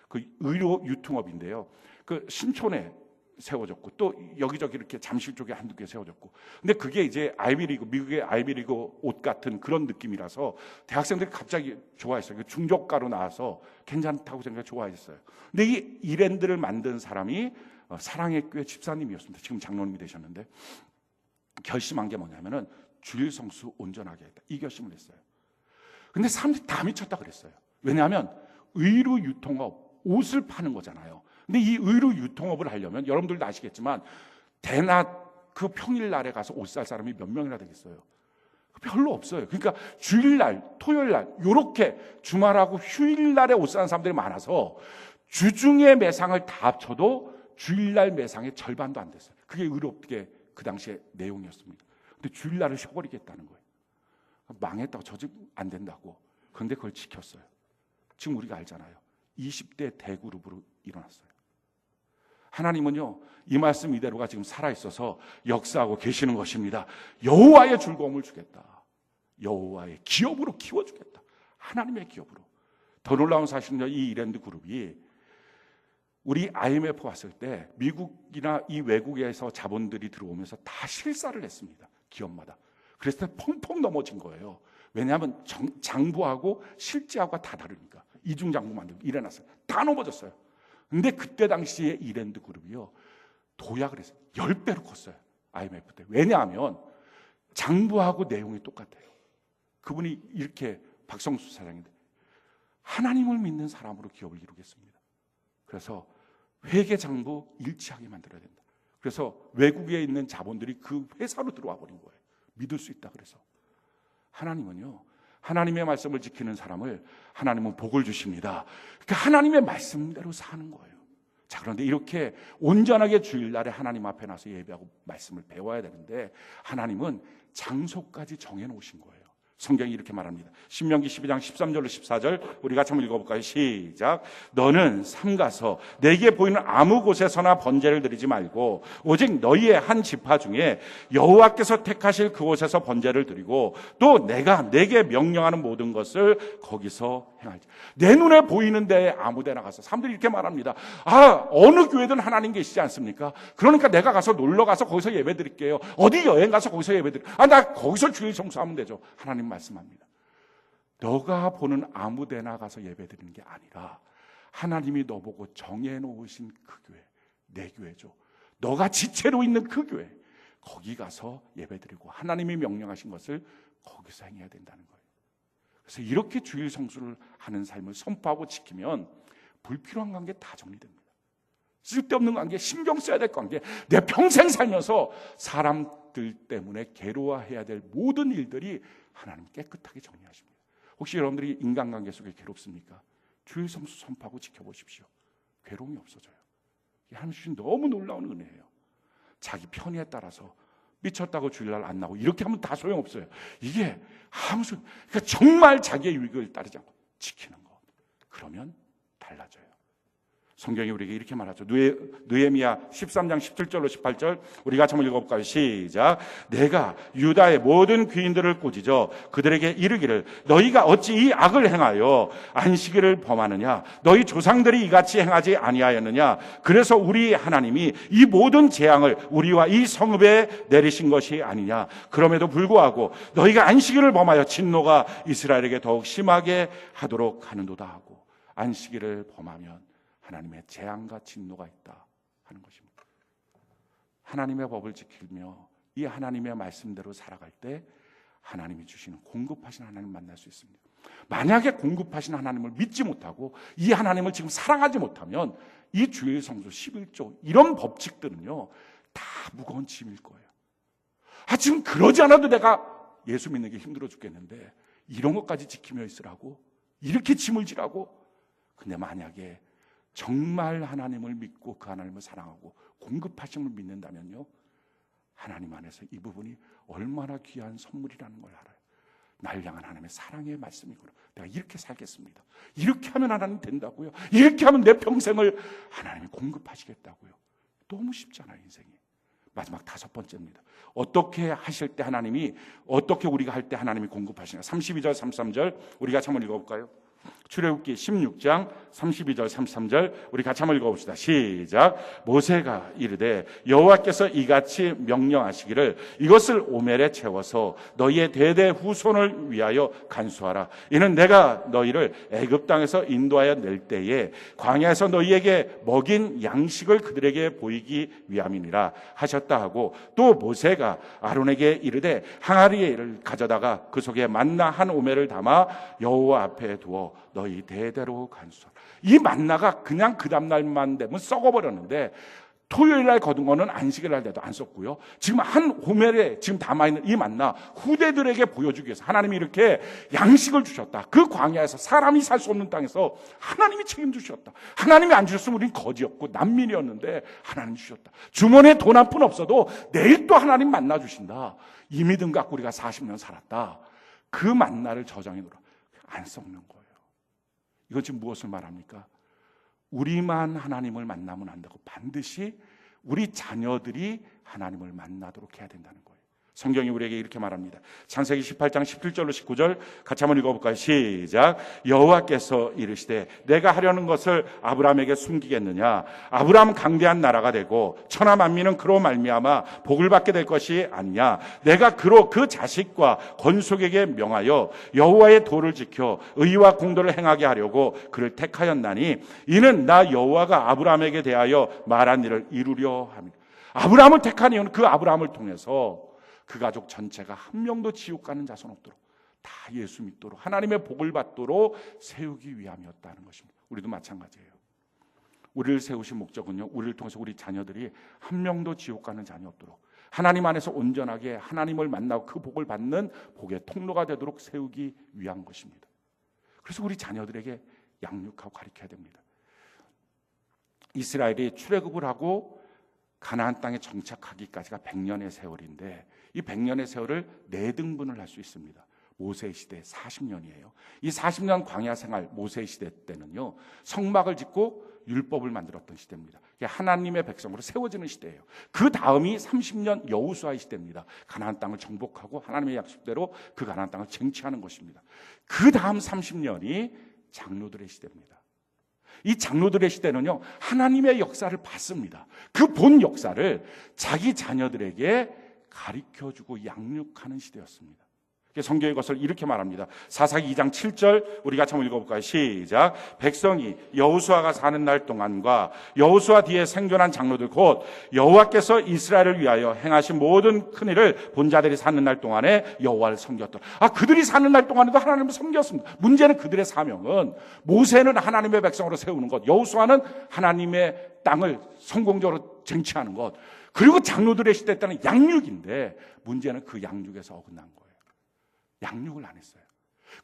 그 의료 유통업인데요. 그 신촌에 세워졌고 또 여기저기 이렇게 잠실 쪽에 한두 개 세워졌고. 근데 그게 이제 아이비리그, 미국의 아이비리그 옷 같은 그런 느낌이라서 대학생들이 갑자기 좋아했어요. 중저가로 나와서 괜찮다고 생각해 좋아했어요. 근데 이 이랜드를 만든 사람이 사랑의 교회 집사님이었습니다. 지금 장로님이 되셨는데 결심한 게 뭐냐면은 주일 성수 온전하게 했다. 이 결심을 했어요. 근데 사람들이 다 미쳤다 그랬어요. 왜냐하면 의류 유통업, 옷을 파는 거잖아요. 근데 이 의류 유통업을 하려면 여러분들도 아시겠지만 대낮 그 평일날에 가서 옷 살 사람이 몇 명이나 되겠어요? 별로 없어요. 그러니까 주일날, 토요일날 이렇게 주말하고 휴일날에 옷 사는 사람들이 많아서 주중의 매상을 다 합쳐도 주일날 매상의 절반도 안 됐어요. 그게 의료업계 그 당시의 내용이었습니다. 근데 주일날을 쉬어버리겠다는 거예요. 망했다고 저 집 안 된다고. 그런데 그걸 지켰어요. 지금 우리가 알잖아요. 20대 대그룹으로 일어났어요. 하나님은요, 이 말씀 이대로가 지금 살아있어서 역사하고 계시는 것입니다. 여호와의 즐거움을 주겠다. 여호와의 기업으로 키워주겠다. 하나님의 기업으로. 더 놀라운 사실은요, 이 이랜드 그룹이 우리 IMF 왔을 때 미국이나 이 외국에서 자본들이 들어오면서 다 실사를 했습니다. 기업마다. 그래서 펑펑 넘어진 거예요. 왜냐하면 장부하고 실제하고가 다 다르니까. 이중장부 만들고 일어났어요. 다 넘어졌어요. 근데 그때 당시에 이랜드 그룹이요, 도약을 했어요. 10배로 컸어요. IMF 때. 왜냐하면 장부하고 내용이 똑같아요. 그분이 이렇게 박성수 사장인데 하나님을 믿는 사람으로 기업을 이루겠습니다. 그래서 회계 장부 일치하게 만들어야 된다. 그래서 외국에 있는 자본들이 그 회사로 들어와 버린 거예요. 믿을 수 있다. 그래서 하나님은요, 하나님의 말씀을 지키는 사람을 하나님은 복을 주십니다. 그러니까 하나님의 말씀대로 사는 거예요. 자, 그런데 이렇게 온전하게 주일날에 하나님 앞에 나서 예배하고 말씀을 배워야 되는데 하나님은 장소까지 정해놓으신 거예요. 성경이 이렇게 말합니다. 신명기 12장 13절로 14절 우리 같이 한번 읽어볼까요? 시작. 너는 삼가서 내게 보이는 아무 곳에서나 번제를 드리지 말고 오직 너희의 한 지파 중에 여호와께서 택하실 그곳에서 번제를 드리고 또 내가 내게 명령하는 모든 것을 거기서 행할지. 내 눈에 보이는 데에 아무 데나 가서. 사람들이 이렇게 말합니다. 어느 교회든 하나님 계시지 않습니까? 그러니까 내가 가서 놀러 가서 거기서 예배 드릴게요. 어디 여행 가서 거기서 예배 드릴게요. 나 거기서 주일 성수하면 되죠. 하나님 말씀합니다. 너가 보는 아무 데나 가서 예배 드리는 게 아니라 하나님이 너보고 정해놓으신 그 교회, 내 교회죠. 너가 지체로 있는 그 교회, 거기 가서 예배 드리고 하나님이 명령하신 것을 거기서 행해야 된다는 거예요. 그래서 이렇게 주일 성수를 하는 삶을 선포하고 지키면 불필요한 관계 다 정리됩니다. 쓸데없는 관계, 신경 써야 될 관계, 내 평생 살면서 사람들 때문에 괴로워해야 될 모든 일들이 하나님 깨끗하게 정리하십니다. 혹시 여러분들이 인간관계 속에 괴롭습니까? 주일 성수 선포하고 지켜보십시오. 괴로움이 없어져요. 이게 하나님 주신 너무 놀라운 은혜예요. 자기 편의에 따라서 미쳤다고 주일날 안 나고 이렇게 하면 다 소용없어요. 이게 아무 소용. 그러니까 정말 자기의 유익을 따르지 않고 지키는 거. 그러면 달라져요. 성경이 우리에게 이렇게 말하죠. 느헤미야 13장 17절로 18절 우리 같이 한번 읽어볼까요? 시작. 내가 유다의 모든 귀인들을 꾸짖어 그들에게 이르기를 너희가 어찌 이 악을 행하여 안식일을 범하느냐? 너희 조상들이 이같이 행하지 아니하였느냐? 그래서 우리 하나님이 이 모든 재앙을 우리와 이 성읍에 내리신 것이 아니냐? 그럼에도 불구하고 너희가 안식일을 범하여 진노가 이스라엘에게 더욱 심하게 하도록 하는도다 하고 안식일을 범하면 하나님의 재앙과 진노가 있다 하는 것입니다. 하나님의 법을 지키며 이 하나님의 말씀대로 살아갈 때 하나님이 주시는 공급하신 하나님을 만날 수 있습니다. 만약에 공급하신 하나님을 믿지 못하고 이 하나님을 지금 사랑하지 못하면 이 주일 성수 11조 이런 법칙들은요 다 무거운 짐일 거예요. 지금 그러지 않아도 내가 예수 믿는 게 힘들어 죽겠는데 이런 것까지 지키며 있으라고? 이렇게 짐을 지라고? 근데 만약에 정말 하나님을 믿고 그 하나님을 사랑하고 공급하심을 믿는다면요 하나님 안에서 이 부분이 얼마나 귀한 선물이라는 걸 알아요. 날 향한 하나님의 사랑의 말씀이구나. 내가 이렇게 살겠습니다. 이렇게 하면 하나님 된다고요. 이렇게 하면 내 평생을 하나님이 공급하시겠다고요. 너무 쉽잖아요 인생이. 마지막 5번째입니다. 어떻게 하실 때 하나님이 어떻게 우리가 할 때 하나님이 공급하시냐. 32절 33절 우리 같이 한번 읽어볼까요? 출애굽기 16장 32절 33절 우리 같이 한번 읽어봅시다. 시작. 모세가 이르되 여호와께서 이같이 명령하시기를 이것을 오멜에 채워서 너희의 대대 후손을 위하여 간수하라. 이는 내가 너희를 애굽 땅에서 인도하여 낼 때에 광야에서 너희에게 먹인 양식을 그들에게 보이기 위함이니라 하셨다 하고 또 모세가 아론에게 이르되 항아리를 가져다가 그 속에 만나 한 오멜을 담아 여호와 앞에 두어 너희 대대로 간수하라. 이 만나가 그냥 그 다음날만 되면 썩어버렸는데 토요일날 거둔 거는 안식일날 돼도 안 썩고요. 지금 한 호멜에 지금 담아있는 이 만나 후대들에게 보여주기 위해서 하나님이 이렇게 양식을 주셨다. 그 광야에서 사람이 살 수 없는 땅에서 하나님이 책임주셨다. 하나님이 안 주셨으면 우린 거지였고 난민이었는데 하나님이 주셨다. 주머니에 돈 한 푼 없어도 내일 또 하나님 만나 주신다. 이 믿음 갖고 우리가 40년 살았다. 그 만나를 저장해 놓으라. 안 썩는 거예요. 이건 지금 무엇을 말합니까? 우리만 하나님을 만나면 안 되고 반드시 우리 자녀들이 하나님을 만나도록 해야 된다는 거예요. 성경이 우리에게 이렇게 말합니다. 창세기 18장 17절로 19절 같이 한번 읽어볼까요? 시작. 여호와께서 이르시되 내가 하려는 것을 아브라함에게 숨기겠느냐? 아브라함 강대한 나라가 되고 천하 만민은 그로 말미암아 복을 받게 될 것이 아니냐? 내가 그로 그 자식과 건속에게 명하여 여호와의 도를 지켜 의와 공도를 행하게 하려고 그를 택하였나니 이는 나 여호와가 아브라함에게 대하여 말한 일을 이루려 함이라. 아브라함을 택한 이유는 그 아브라함을 통해서 그 가족 전체가 한 명도 지옥 가는 자손 없도록 다 예수 믿도록 하나님의 복을 받도록 세우기 위함이었다는 것입니다. 우리도 마찬가지예요. 우리를 세우신 목적은요, 우리를 통해서 우리 자녀들이 한 명도 지옥 가는 자녀 없도록 하나님 안에서 온전하게 하나님을 만나고 그 복을 받는 복의 통로가 되도록 세우기 위한 것입니다. 그래서 우리 자녀들에게 양육하고 가르쳐야 됩니다. 이스라엘이 출애굽을 하고 가나안 땅에 정착하기까지가 100년의 세월인데 이 100년의 세월을 4등분을 할 수 있습니다. 모세 시대 40년이에요. 이 40년 광야 생활 모세 시대 때는요, 성막을 짓고 율법을 만들었던 시대입니다. 하나님의 백성으로 세워지는 시대예요. 그 다음이 30년 여호수아의 시대입니다. 가나안 땅을 정복하고 하나님의 약속대로 그 가나안 땅을 쟁취하는 것입니다. 그 다음 30년이 장로들의 시대입니다. 이 장로들의 시대는요, 하나님의 역사를 봤습니다. 그 본 역사를 자기 자녀들에게 가르쳐주고 양육하는 시대였습니다. 성경이 이것을 이렇게 말합니다. 사사기 2장 7절 우리 같이 한번 읽어볼까요? 시작. 백성이 여호수아가 사는 날 동안과 여호수아 뒤에 생존한 장로들 곧 여호와께서 이스라엘을 위하여 행하신 모든 큰 일을 본 자들이 사는 날 동안에 여호와를 섬겼더라. 그들이 사는 날 동안에도 하나님을 섬겼습니다. 문제는 그들의 사명은 모세는 하나님의 백성으로 세우는 것, 여호수아는 하나님의 땅을 성공적으로 쟁취하는 것, 그리고 장로들의 시대 때는 양육인데 문제는 그 양육에서 어긋난 거예요. 양육을 안 했어요.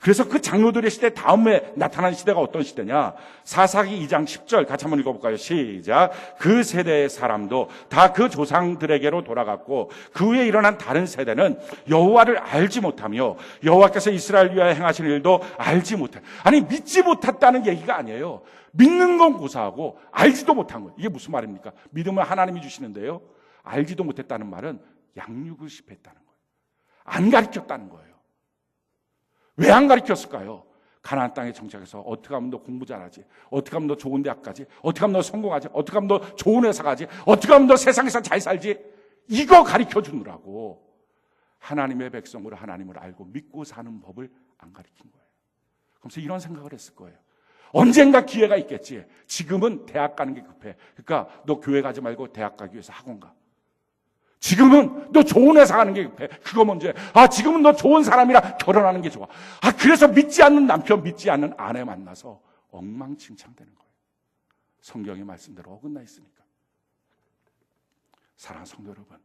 그래서 그 장로들의 시대 다음에 나타난 시대가 어떤 시대냐? 사사기 2장 10절 같이 한번 읽어볼까요? 시작. 그 세대의 사람도 다 그 조상들에게로 돌아갔고 그 후에 일어난 다른 세대는 여호와를 알지 못하며 여호와께서 이스라엘 위하여 행하신 일도 알지 못해. 아니, 믿지 못했다는 얘기가 아니에요. 믿는 건 고사하고 알지도 못한 거예요. 이게 무슨 말입니까? 믿음을 하나님이 주시는데요, 알지도 못했다는 말은 양육을 실패했다는 거예요. 안 가르쳤다는 거예요. 왜 안 가르쳤을까요? 가나안 땅에 정착해서 어떻게 하면 너 공부 잘하지? 어떻게 하면 너 좋은 대학 가지? 어떻게 하면 너 성공하지? 어떻게 하면 너 좋은 회사 가지? 어떻게 하면 너 세상에서 잘 살지? 이거 가르쳐 주느라고 하나님의 백성으로 하나님을 알고 믿고 사는 법을 안 가르친 거예요. 그래서 이런 생각을 했을 거예요. 언젠가 기회가 있겠지. 지금은 대학 가는 게 급해. 그러니까 너 교회 가지 말고 대학 가기 위해서 학원 가. 지금은 너 좋은 회사 가는 게 급해. 그거 먼저 해. 지금은 너 좋은 사람이라 결혼하는 게 좋아. 그래서 믿지 않는 남편, 믿지 않는 아내 만나서 엉망진창되는 거예요. 성경의 말씀대로 어긋나 있으니까. 사랑하는 성도 여러분,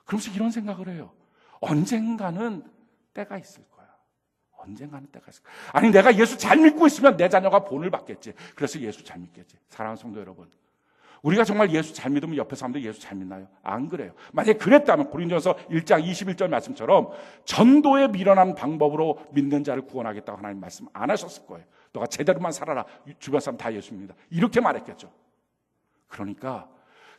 그러면서 이런 생각을 해요. 언젠가는 때가 있을 거야. 언젠가는 때가 있을 거야. 아니, 내가 예수 잘 믿고 있으면 내 자녀가 본을 받겠지. 그래서 예수 잘 믿겠지. 사랑하는 성도 여러분, 우리가 정말 예수 잘 믿으면 옆에 사람들 예수 잘 믿나요? 안 그래요. 만약에 그랬다면 고린도전서 1장 21절 말씀처럼 전도에 미련한 방법으로 믿는 자를 구원하겠다고 하나님 말씀 안 하셨을 거예요. 너가 제대로만 살아라. 주변 사람 다 예수 믿는다. 이렇게 말했겠죠. 그러니까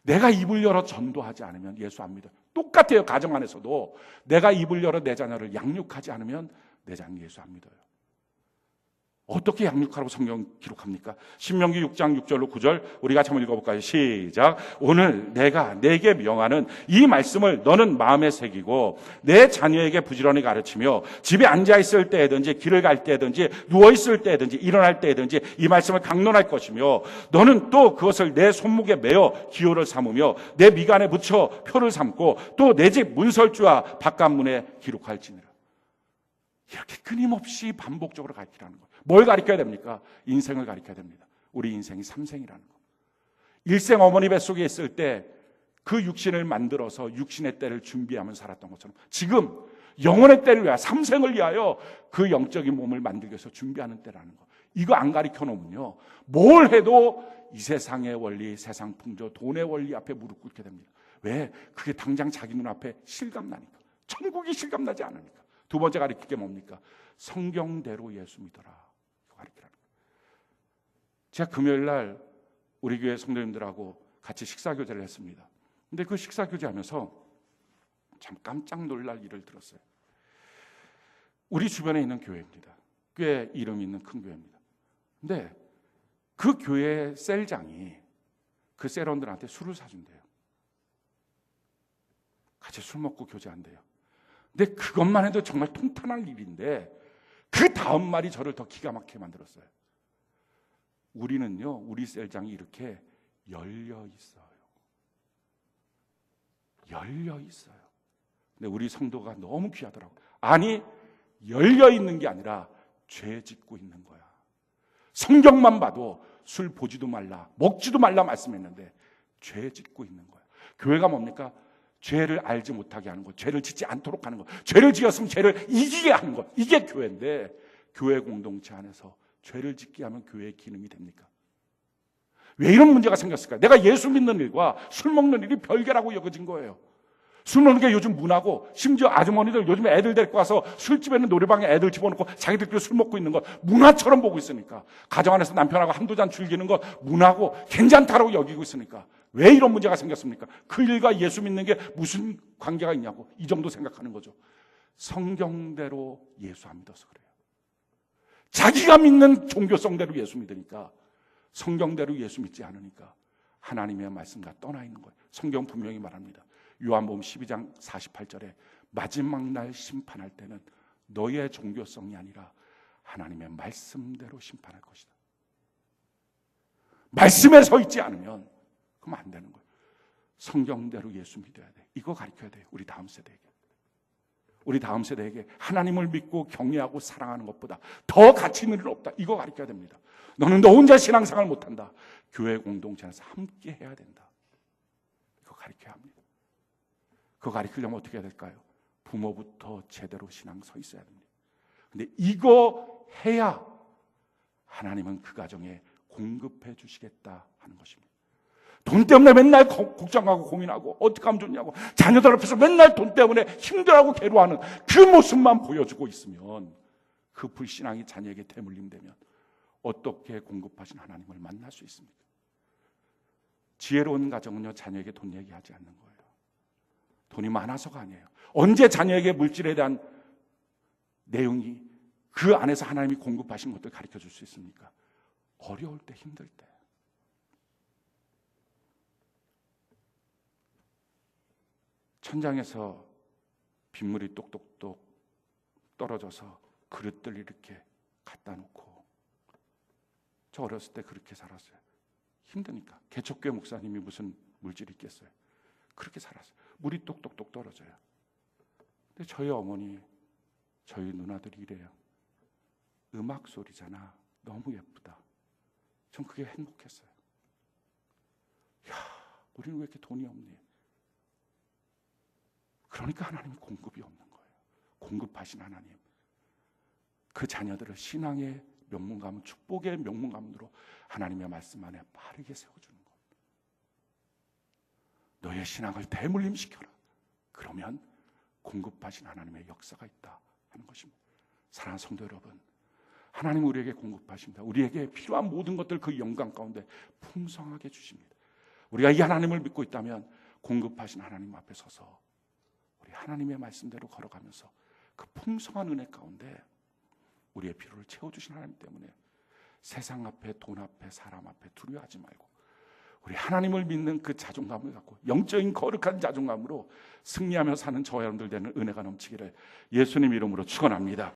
내가 입을 열어 전도하지 않으면 예수 안 믿어요. 똑같아요. 가정 안에서도 내가 입을 열어 내 자녀를 양육하지 않으면 내 자녀 예수 안 믿어요. 어떻게 양육하라고 성경 기록합니까? 신명기 6장 6절로 9절 우리가 한번 읽어볼까요? 시작. 오늘 내가 내게 명하는 이 말씀을 너는 마음에 새기고 내 자녀에게 부지런히 가르치며 집에 앉아있을 때든지 길을 갈 때든지 누워있을 때든지 일어날 때든지 이 말씀을 강론할 것이며 너는 또 그것을 내 손목에 매어 기호를 삼으며 내 미간에 붙여 표를 삼고 또 내 집 문설주와 바깥문에 기록할지니라. 이렇게 끊임없이 반복적으로 가르치라는 거예요. 뭘 가르쳐야 됩니까? 인생을 가르쳐야 됩니다. 우리 인생이 3생이라는 거. 1생 어머니 뱃속에 있을 때 그 육신을 만들어서 육신의 때를 준비하면서 살았던 것처럼 지금 영혼의 때를 위하여 3생을 위하여 그 영적인 몸을 만들기 위해서 준비하는 때라는 거. 이거 안 가르쳐 놓으면요, 뭘 해도 이 세상의 원리, 세상 풍조, 돈의 원리 앞에 무릎 꿇게 됩니다. 왜? 그게 당장 자기 눈앞에 실감나니까. 천국이 실감나지 않으니까. 두 번째 가르칠 게 뭡니까? 성경대로 예수 믿어라. 가르치라는 거예요. 제가 금요일 날 우리 교회 성도님들하고 같이 식사교제를 했습니다. 근데 그 식사교제 하면서 참 깜짝 놀랄 일을 들었어요. 우리 주변에 있는 교회입니다. 꽤 이름 있는 큰 교회입니다. 근데 그 교회 셀장이 그 셀원들한테 술을 사준대요. 같이 술 먹고 교제한대요. 근데 그것만 해도 정말 통탄할 일인데 그 다음 말이 저를 더 기가 막히게 만들었어요. 우리는요, 우리 셀장이 이렇게 열려 있어요. 열려 있어요. 근데 우리 성도가 너무 귀하더라고요. 아니, 열려 있는 게 아니라 죄 짓고 있는 거야. 성경만 봐도 술 보지도 말라, 먹지도 말라 말씀했는데 죄 짓고 있는 거야. 교회가 뭡니까? 죄를 알지 못하게 하는 것, 죄를 짓지 않도록 하는 것, 죄를 지었으면 죄를 이기게 하는 것, 이게 교회인데 교회 공동체 안에서 죄를 짓게 하면 교회의 기능이 됩니까? 왜 이런 문제가 생겼을까? 내가 예수 믿는 일과 술 먹는 일이 별개라고 여겨진 거예요. 술 먹는 게 요즘 문화고, 심지어 아주머니들 요즘 애들 데리고 와서 술집에는 노래방에 애들 집어넣고 자기들끼리 술 먹고 있는 거 문화처럼 보고 있으니까, 가정 안에서 남편하고 한두 잔 즐기는 거 문화고 괜찮다라고 여기고 있으니까 왜 이런 문제가 생겼습니까? 그 일과 예수 믿는 게 무슨 관계가 있냐고 이 정도 생각하는 거죠. 성경대로 예수 안 믿어서 그래요. 자기가 믿는 종교성대로 예수 믿으니까, 성경대로 예수 믿지 않으니까 하나님의 말씀과 떠나 있는 거예요. 성경 분명히 말합니다. 요한복음 12장 48절에 마지막 날 심판할 때는 너의 종교성이 아니라 하나님의 말씀대로 심판할 것이다. 말씀에 서 있지 않으면 그럼 안 되는 거예요. 성경대로 예수 믿어야 돼. 이거 가르쳐야 돼요. 우리 다음 세대에게. 우리 다음 세대에게 하나님을 믿고 경외하고 사랑하는 것보다 더 가치 있는 일 없다. 이거 가르쳐야 됩니다. 너는 너 혼자 신앙생활 못한다. 교회 공동체에서 함께 해야 된다. 이거 가르쳐야 합니다. 그거 가르치려면 어떻게 해야 될까요? 부모부터 제대로 신앙 서 있어야 됩니다. 근데 이거 해야 하나님은 그 가정에 공급해 주시겠다 하는 것입니다. 돈 때문에 맨날 걱정하고 고민하고 어떻게 하면 좋냐고 자녀들 앞에서 맨날 돈 때문에 힘들어하고 괴로워하는 그 모습만 보여주고 있으면, 그 불신앙이 자녀에게 대물림되면 어떻게 공급하신 하나님을 만날 수 있습니까? 지혜로운 가정은요, 자녀에게 돈 얘기하지 않는 거예요. 돈이 많아서가 아니에요. 언제 자녀에게 물질에 대한 내용이 그 안에서 하나님이 공급하신 것들 가르쳐 줄 수 있습니까? 어려울 때, 힘들 때. 천장에서 빗물이 똑똑똑 떨어져서 그릇들 이렇게 갖다 놓고, 저 어렸을 때 그렇게 살았어요. 힘드니까. 개척교회 목사님이 무슨 물질이 있겠어요. 그렇게 살았어요. 물이 똑똑똑 떨어져요. 근데 저희 어머니, 저희 누나들이 이래요. 음악 소리잖아. 너무 예쁘다. 전 그게 행복했어요. 야, 우리는 왜 이렇게 돈이 없니? 그러니까 하나님이 공급이 없는 거예요. 공급하신 하나님. 그 자녀들을 신앙의 명문가문, 축복의 명문가문으로 하나님의 말씀 안에 바르게 세워주는 것. 너의 신앙을 대물림시켜라. 그러면 공급하신 하나님의 역사가 있다 하는 것입니다. 사랑하는 성도 여러분, 하나님 우리에게 공급하십니다. 우리에게 필요한 모든 것들 그 영광 가운데 풍성하게 주십니다. 우리가 이 하나님을 믿고 있다면 공급하신 하나님 앞에 서서 우리 하나님의 말씀대로 걸어가면서 그 풍성한 은혜 가운데 우리의 필요를 채워주신 하나님 때문에 세상 앞에, 돈 앞에, 사람 앞에 두려워하지 말고 우리 하나님을 믿는 그 자존감을 갖고 영적인 거룩한 자존감으로 승리하며 사는 저와 여러분들 되는 은혜가 넘치기를 예수님 이름으로 축원합니다.